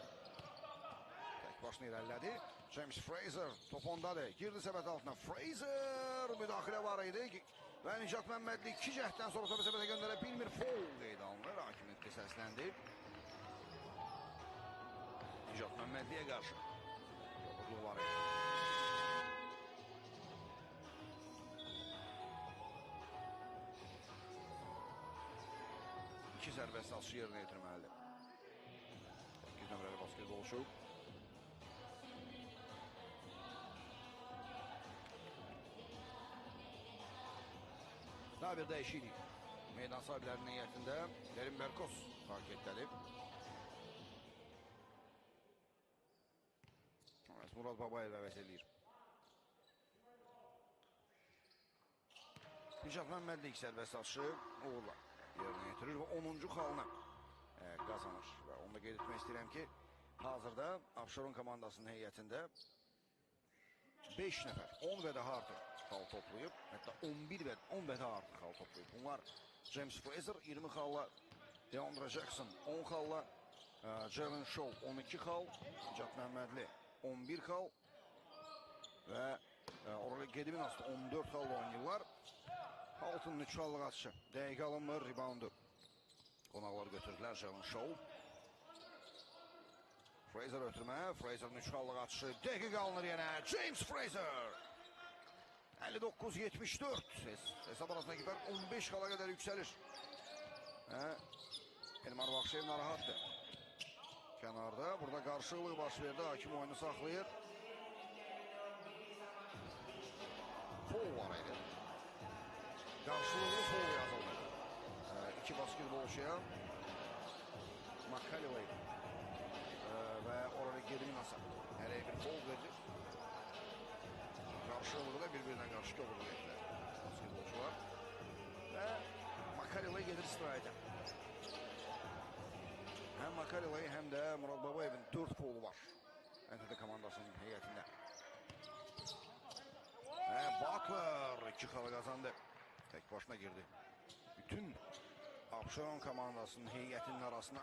Tək başını irəlilədi. James Fraser top ondadır. Girdi səbət altına. Fraser müdaxilə var idi. Və Nicat Məmmədli 2 cəhddən sonra topu səbətə göndərə bilmir. Foul qeyd alınır. Hakimiyyətdə səsləndi. Nicat Məmmədliyə qarşı yoxluq var idi. İki sərbəst atışı yerinə yetirməlidir. 8 nömrəli basketbolçu. Daha bir dəyişiklik. Meydan sahiblərinin niyyətində Derin Berkos fark etdədir. Murad Babayev əvəz edir. Nicat Məmmədli sərbəst atışı uğurla yerinə yetirir və 10-cu xalını qazanır. Və onu da qeyd etmək istəyirəm ki, hazırda Abşeron komandasının heyətində 5 nəfər, 10 və daha artıq xal toplayıb, hətta 11 və 10 və daha artıq xal toplayıb. Bunlar James Fraser 20 xalla, DeAndre Jackson 10 xalla, Jalen Shaw 12 xal, Nicat Məmmədli 11 xal və Oralik Gediminas 14 xalla oynayırlar. Holton'un 3 qallıq atışı dəqiq alınmır, reboundu qonaqlar götürdülər. Jalen Shaw Fraser ötürmə, Fraser'ın 3 qallıq atışı dəqiq alınır yenə. James Fraser 59-74 hesab arasındakı fərq 15 xala qədər yüksəlir. Elmar Baxşev narahatdır kənarda. Burada qarşılıq baş verdi. Hakim oyunu saxlayır. Foul var idi. Qarşılıqlı foul yazıldı. İki basketbolçuya McCalley və Oralik Gediminas'a hər bir foul verilir. Qarşılıqlı da bir-birinə qarşı qoğurluq etdilər basketbolçular. Və McCalley gedir istirahətə. Həm Makarelay, həm də Murad Babayevin 4 faulu var. NTD komandasının heyətində. Butler 2 xalı qazandı. Tek başına girdi. Bütün Abşeron komandasının heyətinin arasına.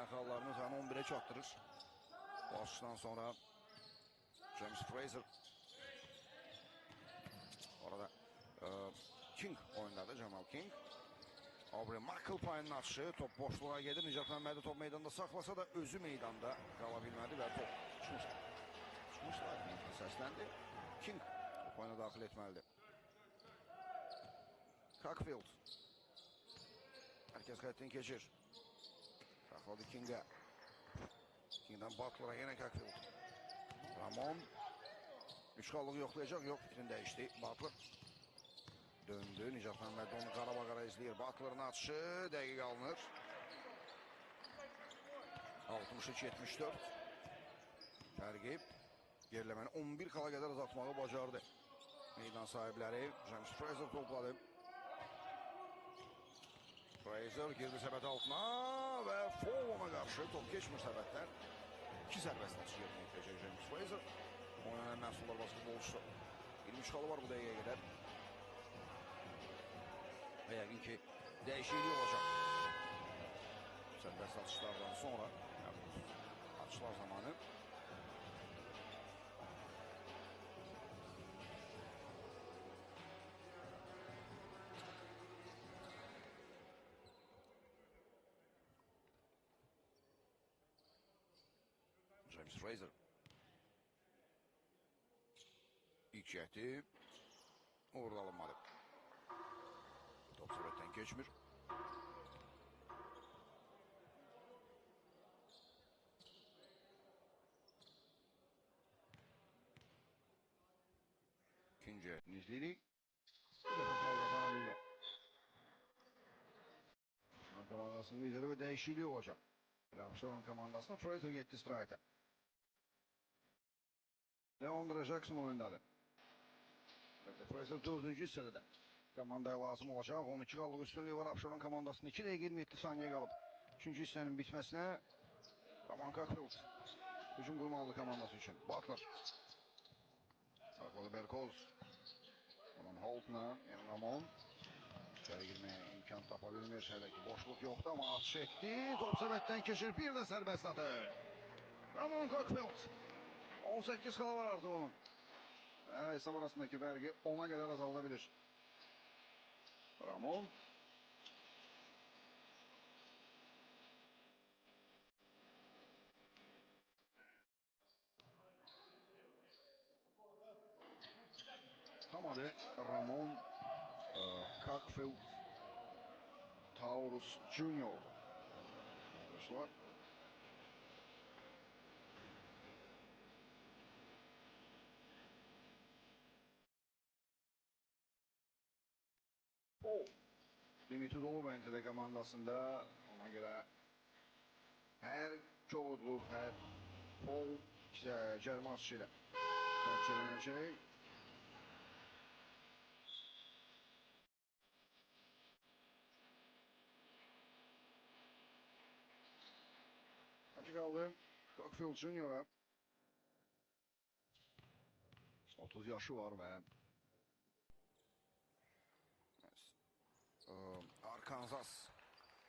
Xallarını tam 11'e çatdırır. Başdan sonra James Fraser. Orada King oyundadır, Jamal King. Aubrey McElpayne'ın atışı, top boşluğa gelir. Nicat Məmmədi top meydanda saxlasa da özü meydanda qala bilmədi və top çıxmış. Çıxmışlar, səsləndi. King top oyuna daxil etməlidir. Cockfield. Herkes xəttin keçir. Saxladı King'ə. King'dən Butler'a yenə Cockfield. Ramon. 3 xallıq yoxlayacaq, yox, fikrini dəyişdi. Butler. Döndü, Nicat Məmmədi onu qara-qara izləyir. Butler'ın atışı dəqiq alınır. 63-74. Fərqib. Geriləməni 11 xala qədər azaltmağı bacardı. Meydan sahibləri James Fraser topladı. Fraser girdi səbət altına və foul ona qarşı top keçmir səbətdən. 2 sərbəst atış yerinə yetirəcək James Fraser. Oynanan məhsullar basketbolçusu. 23 xalı var bu dəqiqəyə qədər. Və yəqin ki, dəyişiklik olacaq. Sərbəst atışlardan sonra, atışlar zamanı. James Fraser. İlk cəhdi uğurda alınmadı. Top səbətdən keçmir. İkinci cəhdini izləyirik. Komandasının lideri və dəyişikliyi olacaq. Abşeron komandasına Fraser getdi strayta. Leandra Jackson oyundadır. Fraser 4-cü hissədə də komandaya lazım olacaq. 12 qallıq üstünlüyü var Abşeron komandasının. 2 dəqiqə 27 saniyə qalıb. 3-cü hissənin bitməsinə Ramon Cockfield hücum qurmalı komandası üçün. Butler. Saxladı Berkoz. Onun Holt'la Ramon. İçəri girməyə imkan tapa bilmir. Şəhədəki boşluq yoxdur amma atış etdi. Top səbətdən keçir. Bir də sərbəst atır. Ramon Cockfield. 18 xala var artıq onun. Hesab arasındakı fərqi 10'a qədər azalda bilir. Ramon. Tutamadı. Ramon Cockfield Taurus Junior. Arkadaşlar. Limiti dolu bence de komandasında. Ona görə hər çoğudluq, hər foul cərimə atışı ilə tərcələnəcək. Hacı qaldı Cockfield Junior'a. 30 yaşı var və Arkansas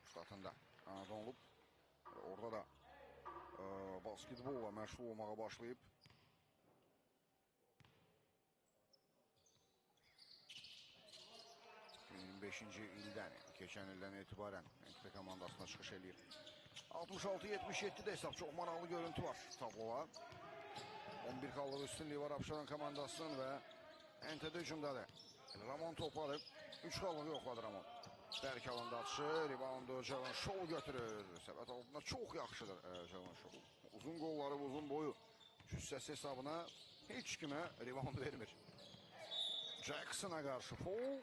ştatında doğulub. Orada da basketbolla məşğul olmağa başlayıb. 2025-ci ildən, keçən ildən etibarən NTD komandasına çıxış edir. 66-77 də hesab, çox maraqlı görüntü var tabloda. 11 xallıq üstünlüyü var Abşeron komandasının və NTD hücumdadır. Ramon topladı. 3 xallıq yoxladı Ramon. Bərk alındı atışı, reboundu Jalen Shaw götürür. Səbət altında çox yaxşıdır Jalen Shaw. Uzun qolları, uzun boyu cüssəsi hesabına heç kimə rebound vermir. Jackson'a qarşı foul.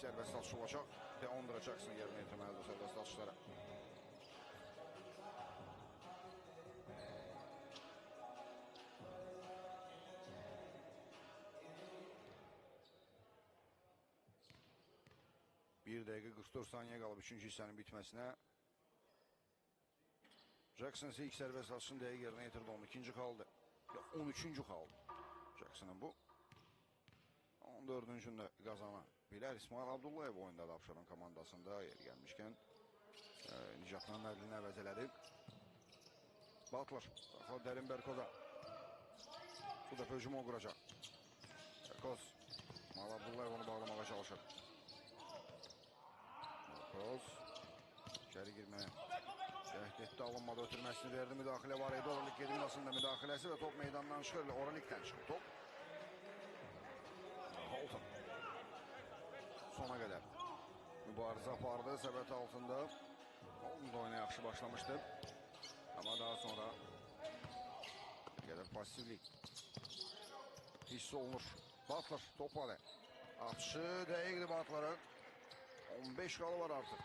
Sərbəst atış olacaq. Deandra Jackson yerinə yetirməlidir sərbəst atışlara. Bir 1 dəqiqə 44 saniyə qalıb 3-cü hissənin bitməsinə. Jackson ise ilk serbest atışını dəqiq yerinə yetirdi. 12-ci qaldı. Yox, 13-cü qaldı. Jackson'ın bu. 14-cündə qazana bilər. İsmail Abdullayev oyunda da Abşeron komandasında yer gəlmişkən Nicatlan Mədlini əvəz elədi. Butler. Baxır Derin Berkoz'a. Bu dəfə hücum o quracaq. Berkoz. İsmail Abdullayev onu bağlamağa çalışır. Berkoz. İçeri girməyə. Tehditdə alınmadı, ötürməsini verdi, müdaxilə var idi. Oralik Gedimnas'ın da müdaxiləsi və top meydandan çıxır. Oralikdən çıxır top. Holton. Sona qədər mübarizə apardı səbət altında. Holton da oyuna yaxşı başlamışdı. Amma daha sonra qədər pasivlik hiss olunur. Butler top alı. Atışı dəqiqdir Butler'ın. 15 qalı var artıq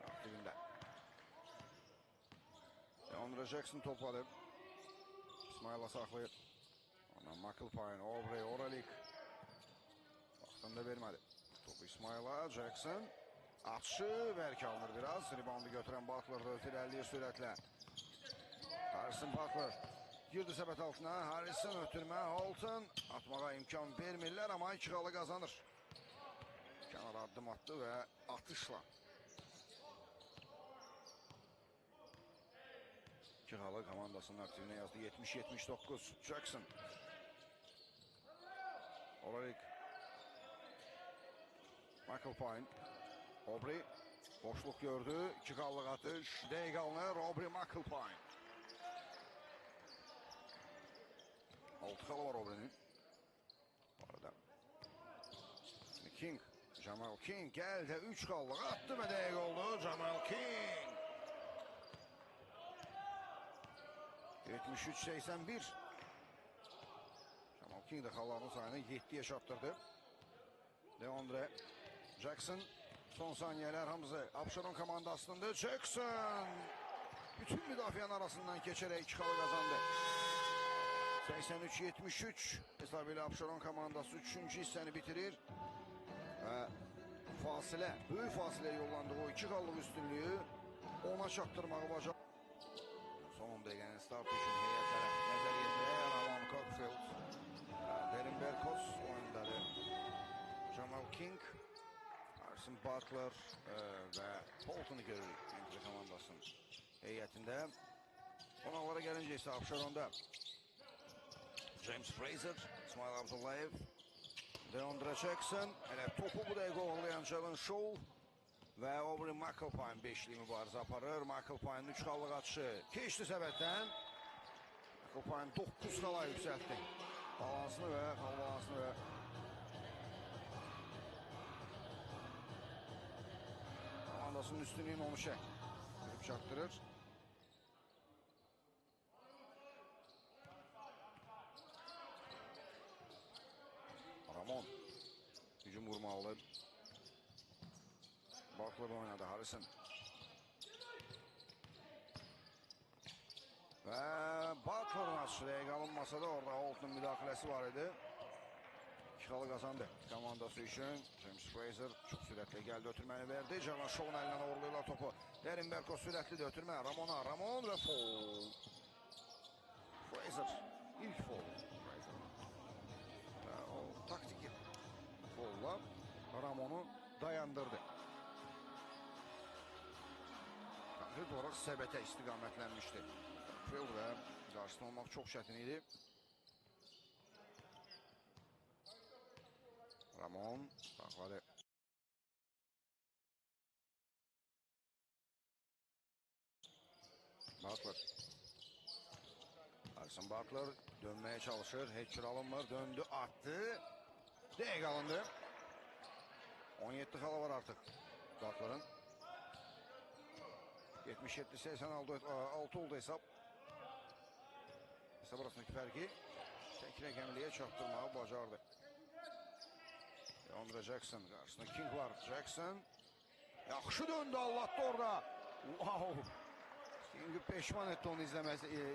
aktivində. Deandre Jackson top alı. İsmail'a saxlayır. Ondan McAlpine, Aubrey, Oralik. Vaxtında vermədi. Topu İsmail'a, Jackson. Atışı bəlkə alınır biraz. Reboundu götürən Butler da ötürəlliyə sürətlə. Harrison Butler girdi səbət altına. Harrison ötürmə, Holton atmağa imkan vermirlər, amma 2 qalı qazanır. Kənara addım attı və atışla 2 qalı komandasının aktivinə yazdı. 70-79 Jackson. Oralik. McAlpine. Aubrey boşluq gördü. 2 qallıq atış. Dəqiq alınır. Aubrey McAlpine. 6 qalı var Aubrey'nin. Bu arada King. Jamal King geldi. 3 qallıq attı və dəqiq oldu. Jamal King. 73-81. Jamal King de xallarının sayını 7'ye çarptırdı. Deandre Jackson. Son saniyeler Hamza. Abşeron komandasında Jackson. Bütün müdafiənin arasından keçərək 2 qalı qazandı. 83-73 hesabıyla Abşeron komandası 3-cü hissəni bitirir. Və fasilə, böyük fasilə yollandığı o 2 qallıq üstünlüyü ona çatdırmağı bacar. Son 10 dəqiqənin start üçün heyətlərə nəzəriyyətə Ramon Cockfield, Derin Berkoz oyunları, Jamal King, Harrison Butler və Holton'u görürük Entry komandasının heyətində. Qonaqlara gəlincə isə Abşeronda James Fraser, İsmail Abdullayev, Deandre Jackson, hələ topu bu dəqiqə oğurlayan Jalen Shaw və Aubrey McAlpine 5'li mübarizə aparır. McAlpine'ın 3 qallıq atışı keçdi səbətdən. McAlpine 9 qala yüksəltdi. Balansını və qal balansını və komandasının üstünlüyünü 13'e girib çatdırır. Ramon hücum vurmalı. Butler oynadı Harrison. Ve Butler'ın aşırıya alınmasa da orada Holton'un müdaxiləsi var idi. 2 qalı qazandı komandası üçün. James Fraser çok sürətli gəldi, ötürməni verdi. Jalen Shaw'un əlindən uğurluyla topu. Derin Berkoz sürətli de ötürmə. Ramon ve foul. Fraser ilk foul. O taktik foul'la Ramon'u dayandırdı. Konkret olarak səbətə istiqamətlənmişdi. Field və qarşısında olmaq çox çətin idi. Ramon saxladı. Butler. Harrison Butler dönmeye çalışır. Heç alınmır. Döndü, attı. Dəqiq alındı. 17 xala var artıq Butler'ın. 77-86 oldu hesab. Hesab arasındaki fərqi tek rəqəmliyə çatdırmağı bacardı. Deandre Jackson qarşısında King var. Jackson yaxşı döndü, Allah'tı orada. Wow. King'i peşman etti onu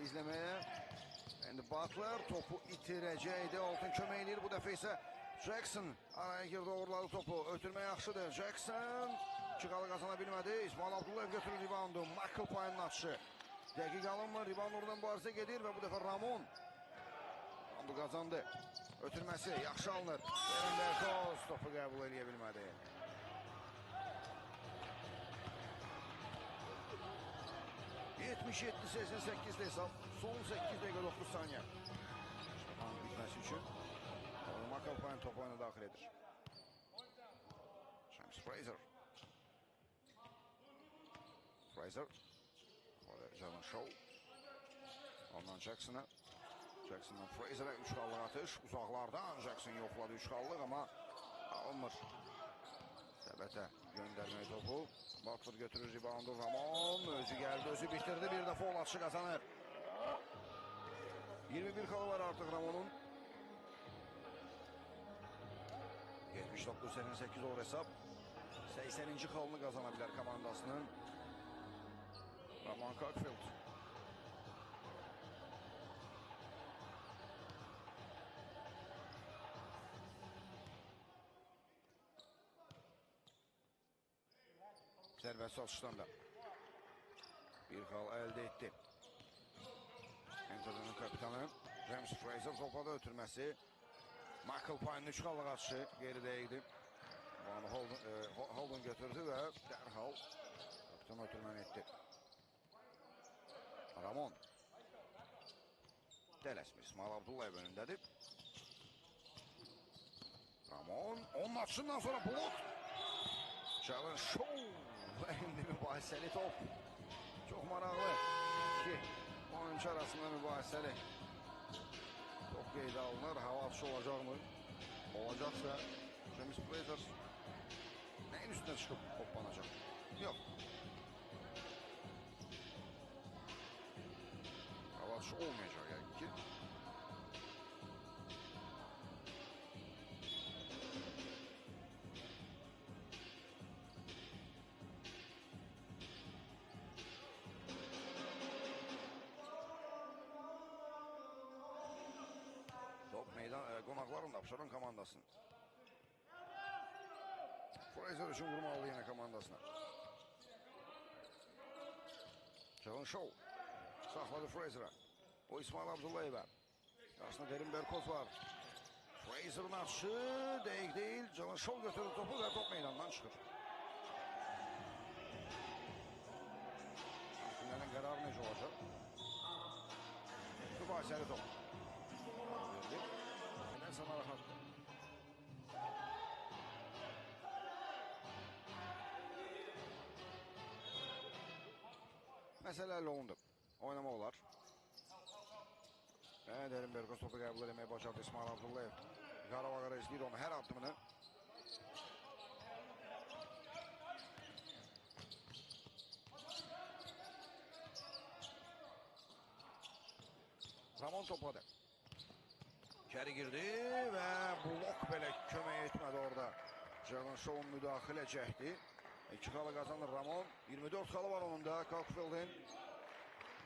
izlemeye. Şimdi Butler topu itirəcəkdi. Holton kömək edir. Bu dəfə isə Jackson araya girdi, uğurladı topu. Ötürmə yaxşıdır. Jackson çıqalı qazana bilmədi. İsmail Abdullayev götürür reboundu. Michael Payne'ın atışı. Dəqiq alınmır. Rebound oradan mübarizə gedir və bu dəfə Ramon reboundu qazandı. Ötürməsi yaxşı alınır. Derin Berkoz topu qəbul edə bilmədi. ...77-88'de hesap. Son 8 dakika 9 saniye. Şapan bitmesi için Michael Payne top oyuna daxil edir. James Fraser. Jalen Shaw. Ondan Jackson'a. Jackson'dan Fraser'a 3 xallıq atış. Uzaqlardan Jackson yoxladı 3 xallıq ama alınmır. Səbətə göndərmək topu. Butler götürür reboundu. Ramon özü gəldi, özü bitirdi. Bir dəfə ol atışı qazanır. 21 xalı var artıq Ramon'un. 79-88 olur hesab. 80-ci xalını qazana bilər komandasının. Ramon Cockfield. Sərbəst atışdan da bir xal əldə etdi. Enter'ın kapitanı James Fraser topada ötürməsi. Michael Payne'ın 3 xallıq atışı geridəydi. Onu Holden götürdü və dərhal kapitan ötürməni etdi. Ramon. Tələsmir. İsmail Abdullayev önündədir. Ramon. Onun atışından sonra blok. Jalen Shaw. İndi mübahisəli top. Çox maraqlı. İki oyuncu arasında mübahisəli. Top qeydə alınır. Hava atışı olacaqmı? Olacaqsa James Fraser nəyin üstünə çıxıb toplanacaq? Yox. Hava atışı olmayacaq yəni ki. Qonaqların da Abşeron komandasının. Fraser üçün vurmalı yenə komandasına. Jalen Shaw saxladı Fraser'a. O İsmail Abdullayev'ə. Qarşısında Derin Berkoz var. Fraser'ın atışı dəqiq deyil. Jalen Shaw götürür topu və top meydandan çıxır. Hakimlərin qərarı necə olacaq? Mübahisəli top. Neyse narahatlı. Məsələlə olundu. Oynama olar. Derin Berkoz topu qəbul etməyə başardı İsmail Abdullayev. Qarabağara izləyir onu hər addımını. Ramon topladı. İçeri girdi və blok belə kömək etmədi orada. Jalen Shaw'un müdaxilə cəhdi. 2 xalı qazanır Ramon. 24 xalı var onun da Cockfield'in.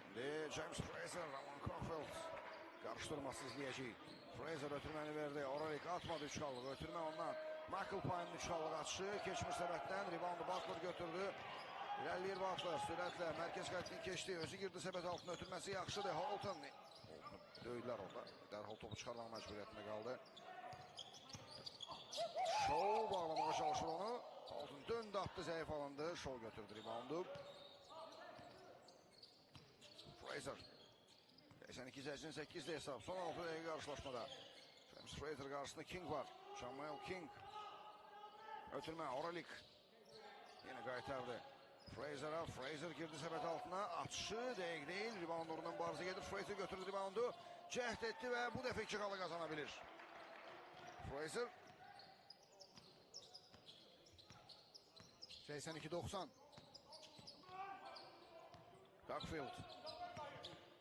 İndi James Fraser, Ramon Cockfield qarışdırması izləyəcək. Fraser ötürməni verdi. Oralik atmadı 3 xallıq. Ötürmə ondan. Michael Payne'ın 3 xallıq atışı. Keçmiş səbətdən. Reboundu Butler götürdü. İlerləyir Butler. Sürətlə mərkəz xəttini keçdi. Özü girdi səbət altına. Ötürməsi yaxşıdır. Holton döydülər orada. Dərhal topu çıxarmaq məcburiyyətində qaldı. Shaw bağlamağa çalışır onu. Holton döndü, attı, zəif alındı. Shaw götürdü reboundu. Fraser. 82-88'de hesab. Son 6 dəqiqə qarşılaşmada. James Fraser qarşısında King var. Samuel King. Ötürmə, Oralik. Yine qaytardı. Fraser girdi səbət altına. Atışı dəqiq deyil. Rebound oradan mübarizə gedir. Fraser götürdü reboundu. Cəhd etdi və bu dəfə 2 xalı qazana bilir. Fraser. 82-90. Cockfield.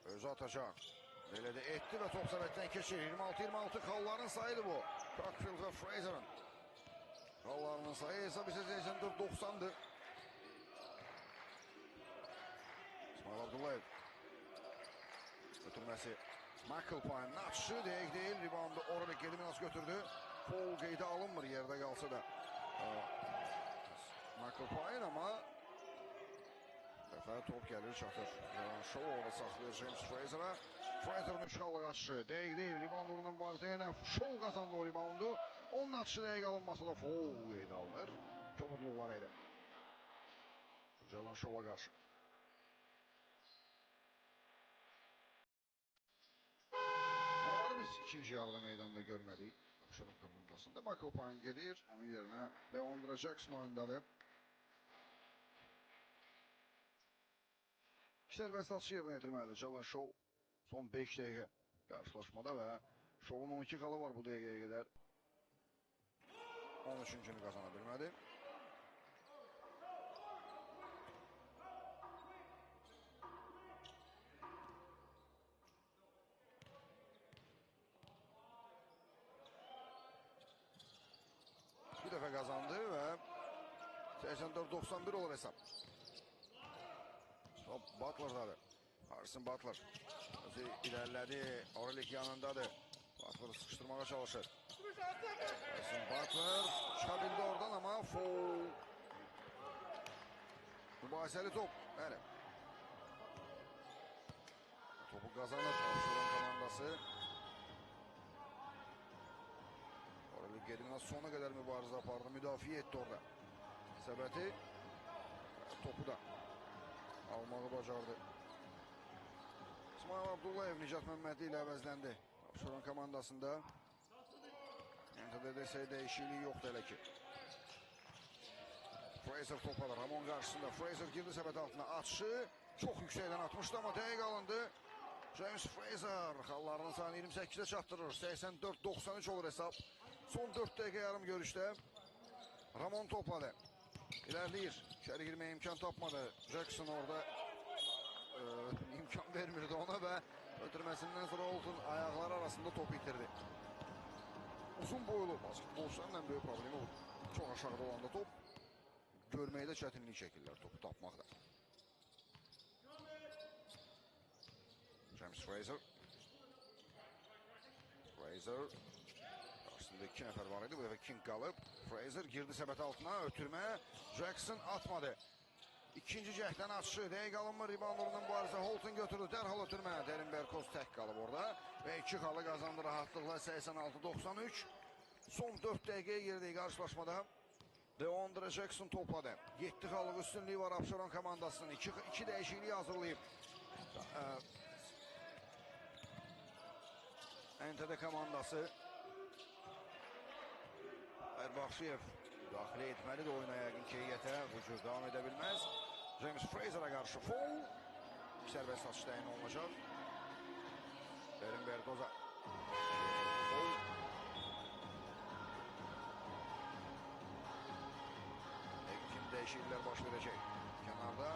Özü atacaq. Belə də etdi və top səbətdən keçir. 26-26 xalların sayıdır bu. Cockfield və Fraser'ın. Xallarının sayı hesab isə 84-90'dır. İsmail Abdullayev. Ötürməsi Michael Payne'ın atışı dəqiq deyil. Reboundu Oralik Gediminas götürdü. Foul qeydə alınmır yerdə qalsa da. Michael Payne amma dəfə top gəlir çatır. Shaw orada saxlayır James Frazer'a. Frazer'ın işğallı qaçışı. Dəqiq, reboundunun vardı. Yenə Shaw qazandı o reboundu. Onun atışı dəqiq alınması da foul qeydə alınır. Kobudluq var idi. Cavan Shaw'a qarşı. Biz ikinci yarıda meydanda görmədik. Abşeron komandasında Michael Payne gelir. Onun yerinə Leandra Jackson oyundadır. Sərbəst atışı yerinə yetirməlidir Cavan Shaw. Son 5 dəqiqə qarşılaşmada və Shaw'un 12 qalı var bu dəqiqəyə qədər. 13-cünü qazana bilmədi. Bir dəfə qazandı və 84-91 olur hesab. Top Butler'dadır. Harrison Butler özü ilerlədi. Orelik yanındadır. Butler'ı sıkıştırmağa çalışır. Harrison Butler çıxa bildi oradan ama foul. Mübahisəli top. Bəli. Topu qazanır Abşeron komandası. Orelik Gedmin'e sona kadar mübarize apardı. Müdafiə etdi orada. Səbəti topu da almağı bacardı. İsmail Abdullayev Nicat Məmmədli ilə əvəzləndi. Abşeron komandasında NTD'de dəyişikliyi yoxdur hələ ki. Fraser topladı. Ramon qarşısında. Fraser girdi səbət altına. Atışı çox yüksəkdən atmışdı ama dəqiq alındı. James Fraser xallarının sayını 28'e çatdırır. 84-93 olur hesab. Son 4 dəqiqə yarım görüşdə. Ramon topladı. İlerleyir. İçeri girmeye imkan tapmadı. Jackson orada imkan vermirdi ona ve ötürmesinden sonra Holt'un ayakları arasında topu itirdi. Uzun boylu basketbolçuların en büyük problemi bu. Çok aşağıda olanda top görmeyi de çetinlik çekirler topu tapmakta. James Fraser. Karşısında 2 nəfər var idi. Bu dəfə King qalıb. Fraser girdi səbət altına. Ötürmə. Jackson atmadı. İkinci cəhdən atışı. Dəqiq alınmır. Reboundunun mübarizə. Holton götürdü. Dərhal ötürmə. Derin Berkoz tək qalıb orada. Və 2 xalı qazandı rahatlıqla 86-93. Son 4 dəqiqəyə girdik qarşılaşmada. Leandra Jackson topladı. 7 xallıq üstünlüyü var Abşeron komandasının. 2 dəyişikliyi hazırlayıb. NTD komandası. Baxşiyev daxil etməlidir oyuna yəqin ki heyətə. Bu cür davam edə bilməz. James Frazer'a qarşı foul. Sərbəst atış təyin olunacaq. Derin Berkoza. Foul. Kim dəyişikliklər baş verəcək. Kənarda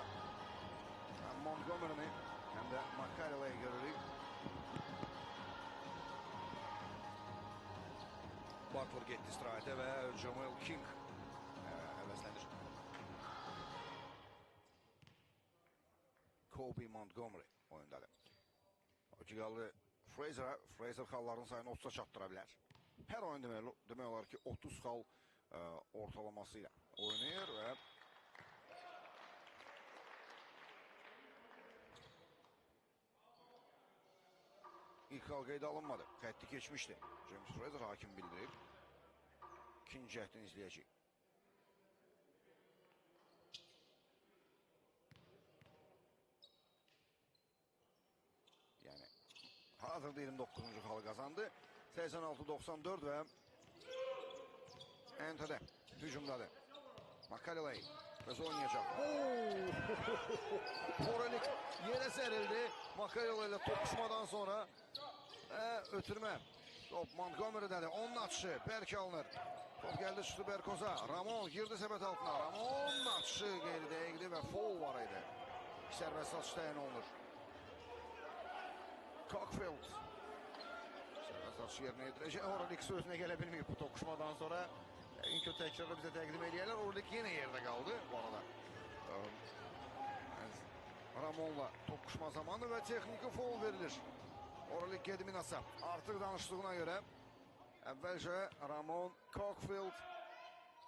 həm Montgomery'ni həm də McCarroll'ı görürük. Butler getdi istirahətə və Jamal King əvəzlənir. Kobe Montgomery oyundadır. O ki qaldı Frazer'a. Fraser xallarının sayını 30'a çatdıra bilər. Hər oyun demək olar ki 30 xal ortalaması ilə oynayır və İlk xal qeydə alınmadı. Xətti keçmişdi. James Fraser hakim bildirib. İkinci cəhdini izləyəcək. Yəni hazırda 29-cu xalı qazandı. 86-94 və NTD hücumdadır. McCarroll özü oynayacaq. Orelik yerə sərildi. McCarroll ilə toqquşmadan sonra ötürmə. Top Montgomery'dədir. Onun atışı bərk alınır. Top gəldi çıxdı Berkoz'a. Ramon girdi səbət altına. Ramon atışı qeyri-dəqiqdi və foul var idi. Sərbəst atış təyin olunur. Cockfield. Sərbəst atış yerinə yetirəcək. Orelik sözünə gələ bilməyib bu toqquşmadan sonra. Yəqin ki, təkrarda bizə təqdim eləyərlər. Orelik yenə yerdə qaldı bu arada. Ramon'la toqquşma zamanı və texniki foul verilir. Orelik Gedminasa artıq danışdığına görə Əvvəlcə Ramon Cockfield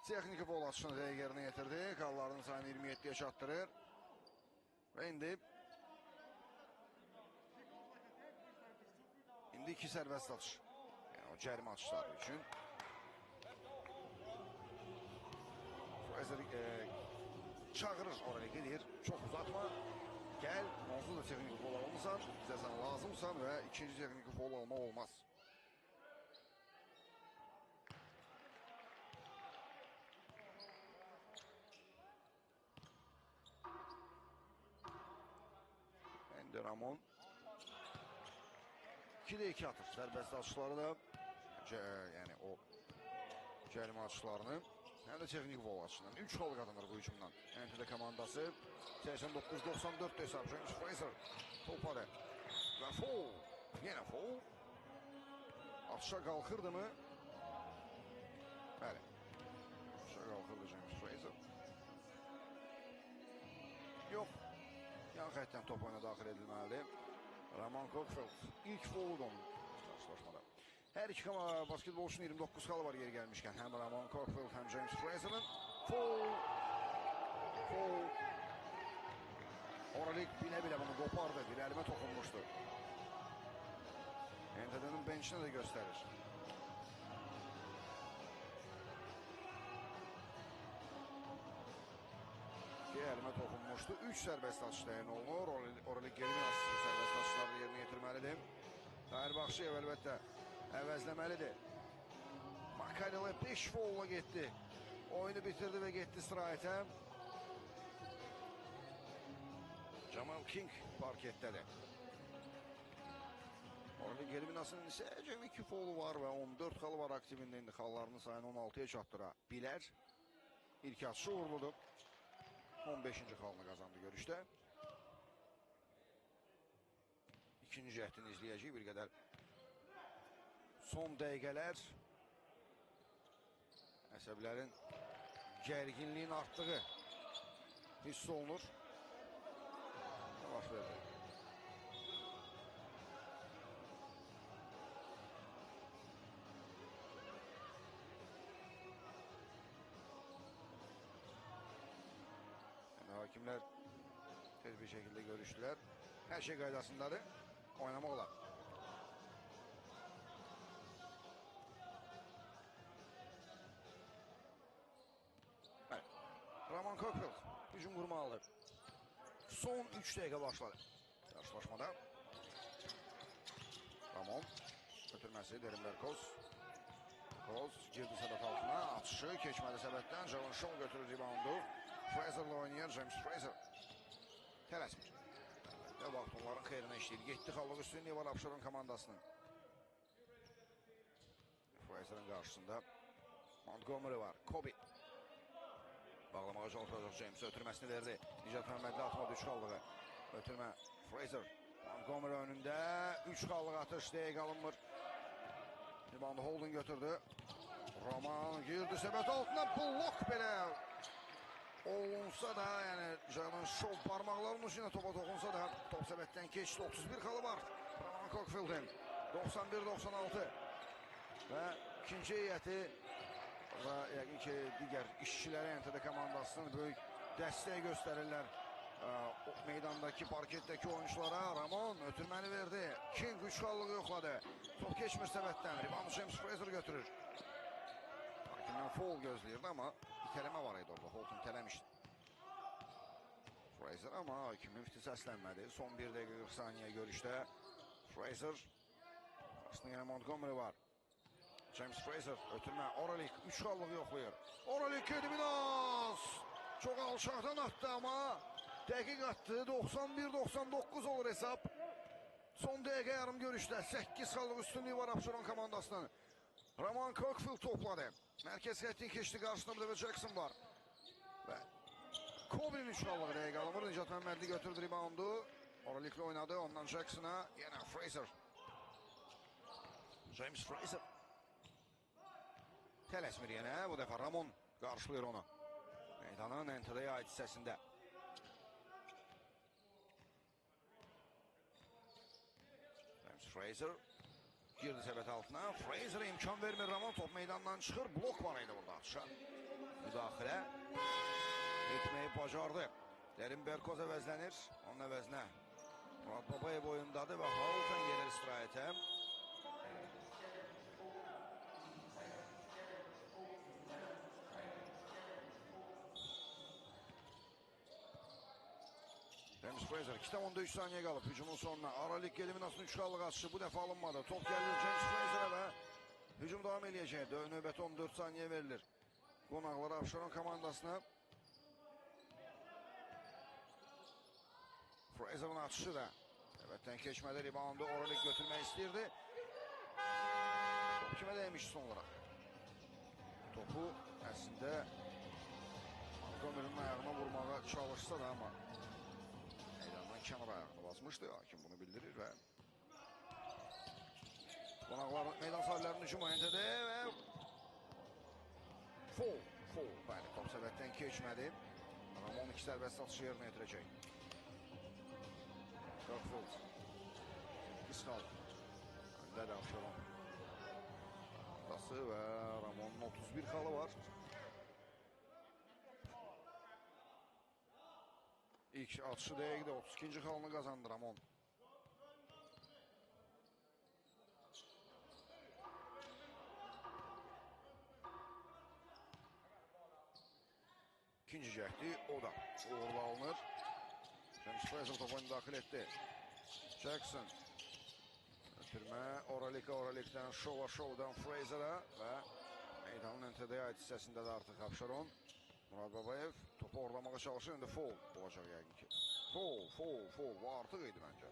texniki foul atışını yerinə yetirdi. Qallarının sayını 27-yə çatdırır. Və indi iki sərbəst atış. Yəni o cərimə atışları üçün. Fraser çağırır, oraya gedir. Çox uzatma. Gəl, onsuz da texniki foul almısan, bizə sən lazımsan və ikinci texniki foul alma olmaz. İndi Ramon 2-də 2 atır. Sərbəst atışları da yəni o cərimə atışlarını həm də texniki foul atışından 3 xal qazanır bu hücumdan. NTD komandası 89-94 hesab. James Fraser topladı və foul. Yenə foul. Atışa qalxırdı mı? Bəli. Atışa qalxırdı James Fraser. Yox. Yan xəttdən top oyuna daxil edilməlidir. Ramon Cockfield ilk foulu onun qarşılaşmada. Hər iki basketbolçunun 29 xalı var yeri gəlmişkən. Həm Ramon Cockfield, həm James Fraser'ın foul. Oralik bilə-bilə bunu qopardı. Bir əlimə toxunmuşdu. NTD'nin benchini də göstərir. Bir əlimə toxunmuşdu. 3 sərbəst atış təyin olunur. Oralik gerimin asısı sərbəst atışlarını yerinə yetirməlidir. Tahir Baxşıyev əlbəttə əvəzləməlidir. Makarela 5 foulla getdi. Oyunu bitirdi və getdi istirahətə. Jamal King parketdədir. Orada Germinasının isə cəmi 2 foulu var və 14 xalı var aktivində. İndi xallarının sayını 16-ya çatdıra bilər. İlk atışı uğurludur. 15-ci xalını qazandı görüşdə. İkinci cəhdini izləyəcək bir qədər. Son dəqiqələr əsəblərin gərginliyin artdığı hiss olunur. Baş verdi. Yəni, hakimlər tez bir şəkildə görüşdülər. Hər şey qaydasındadır. Oynamaq olar. Ramon Cockfield hücum qurmalıdır. Son 3 dəqiqə başladı qarşılaşmada. Ramon ötürməsi Derinberkoz. Koz girdi səbət altına. Atışı keçmədi səbətdən. Javon Shaw götürür reboundu. Fraser'la oynayan James Fraser. Tələsmir. Və vaxt onların xeyrinə işləyir. 7 xallıq üstünlüyü var Abşeron komandasının. Fraser'ın qarşısında Montgomery var. Kobe. Bağlamağa çalışacaq James ötürməsini verdi. Nicat Məhəmmədli atma 3 xallığı. Ötürmə Fraser. Montgomery önündə 3 xallıq atış dəqiq alınmır. Reboundu Holden götürdü. Roman girdi səbət altına. Blok belə olunsa da, yəni Javon Shaw parmaqlarının ucuna topa toxunsa da top səbətdən keçdi. 31 xalı var Ramon Cockfield'in. 91-96 və ikinci heyəti və yəqin ki, digər işçiləri NTD komandasının böyük dəstək göstərirlər meydandakı, parketdəki oyunculara. Ramon ötürməni verdi. King 3 xallığı yoxladı. Top keçmir səbətdən. Reboundu James Fraser götürür. Hakimdən foul gözləyirdi, amma itələmə var idi orada. Holton itələmişdi Fraser, amma hakimin fiti səslənmədi. Son 1 dəqiqə 40 saniyə görüşdə. Fraser. Aslında yenə Montgomery var. James Fraser ötürmə. Oralik 3 xallıq yoxlayır. Oralik Gediminas çox alçaqdan attı, amma dəqiq attı. 91-99 olur hesab. Son dəqiqə yarım görüşdə 8 xallıq üstünlüyü var Abşeron komandasının. Ramon Cockfield topladı. Mərkəz xəttin keçdi, qarşısında bir də Jackson var. Və Kobe'nin 3 xallığı dəqiq alınır. Nicat Məhəmmədli götürdü reboundu. Oraliklə oynadı. Ondan Jackson'a yenə Fraser. James Fraser. Tələsmir yenə. Bu dəfə Ramon qarşılayır onu. Meydanın NTD-yə aid hissəsində. James Fraser. girdi səbət altına. Fraser'a imkan vermir. Ramon top meydandan çıxır. Blok var idi burada atışa. Müdaxilə etməyi bacardı. Derin Berkoz əvəzlənir. Onun əvəzinə Murad Babayev oyundadır və Haufen gelir istirahətə. James Fraser 2,3 saniye qalıb hücumun sonuna. Aralik eliminasının 3 qallıq atışı bu dəfə alınmadı. Top gəlir James Fraser'a və hücum davam edəcək. Növbəti 14 saniye verilir. Qonaqlar Abşeron komandasına. Fraser'ın atışı da əvvətdən keçmədi. Reboundu Aralik götürmək istəyirdi. Top kimə dəymiş son olaraq? Topu əslində Montgomery'nin ayağına vurmağa çalışsa da ama kenar ayağını basmıştı. Hakim bunu bildirir ve qonaqlar meydan sahiblərinin hücumu NTD və foul. Bəli, top səbətdən keçmədi. Ramon 2 sərbəst atışı yerinə yetirəcək. Kirkwood. Qısqal. Öndə də Abşeron. Atası və Ramon'un 31 xalı var. İlk atışı dəqiqdə 32. xalını qazandı Ramon. İkinci cəhdi o da uğurlu alınır. James Fraser topu daxil etdi. Jackson. Ötürmə Oralikdən Şovdan Fraser'a və meydanın NTD-yə ait hissəsində də artıq Abşeron. Murad Babayev topu orlamağa çalışır. İndi foul olacaq yəqin ki. Foul. Bu artıq idi məncə.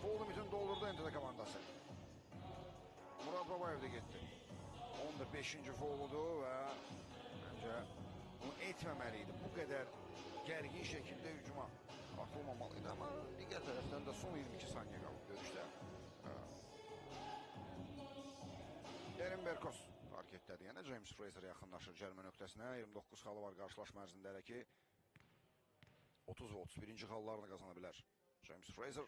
Foul limitini doldurdu NTD komandası. Murad Babayev de getdi. Onun da 5-ci fouludur və məncə bunu etməməliydi. Bu qədər gərgin şəkildə hücuma atılmamalıydı. Amma digər tərəfdən də son 22 saniyə qalıb görüşdə. Derin Berkoz parketdədir. Yəni James Fraser yaxınlaşır cərimə nöqtəsinə. 29 xalı var qarşılaşma ərzində elə ki 30 və 31-ci xallarını qazana bilər. James Fraser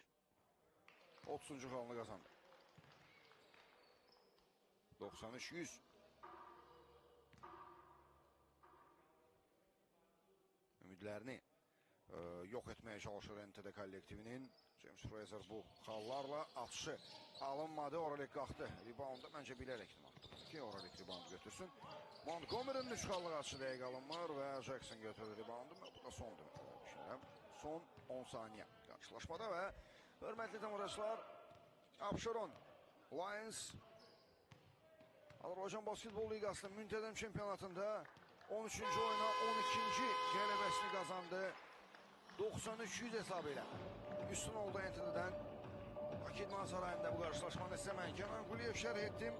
30-cu xalını qazandı. 93-100. Ümidlərini yox etməyə çalışır NTD kollektivinin. James Fraser bu xallarla atışı alınmadı. Oralik qalxdı. Reboundda məncə bilərəkdir ki, Oralik rebound götürsün. Montgomery'nin 3 xallıq atışı dəqiq alınmır və Jackson götürdü reboundu. Bu da sondur. Son 10 saniyə qarşılaşmada və hörmətli tamaşaçılar, Abşeron Lions Azərbaycan Basketbol Liqasının müntəzəm çempionatında 13-cü oyuna 12-ci qələbəsini qazandı. 93-100 hesabı ilə üstün oldu NTD-dən. Bakı İdman Sarayında bu qarşılaşmanı sizə mən Kenan Quliyev şərh etdim.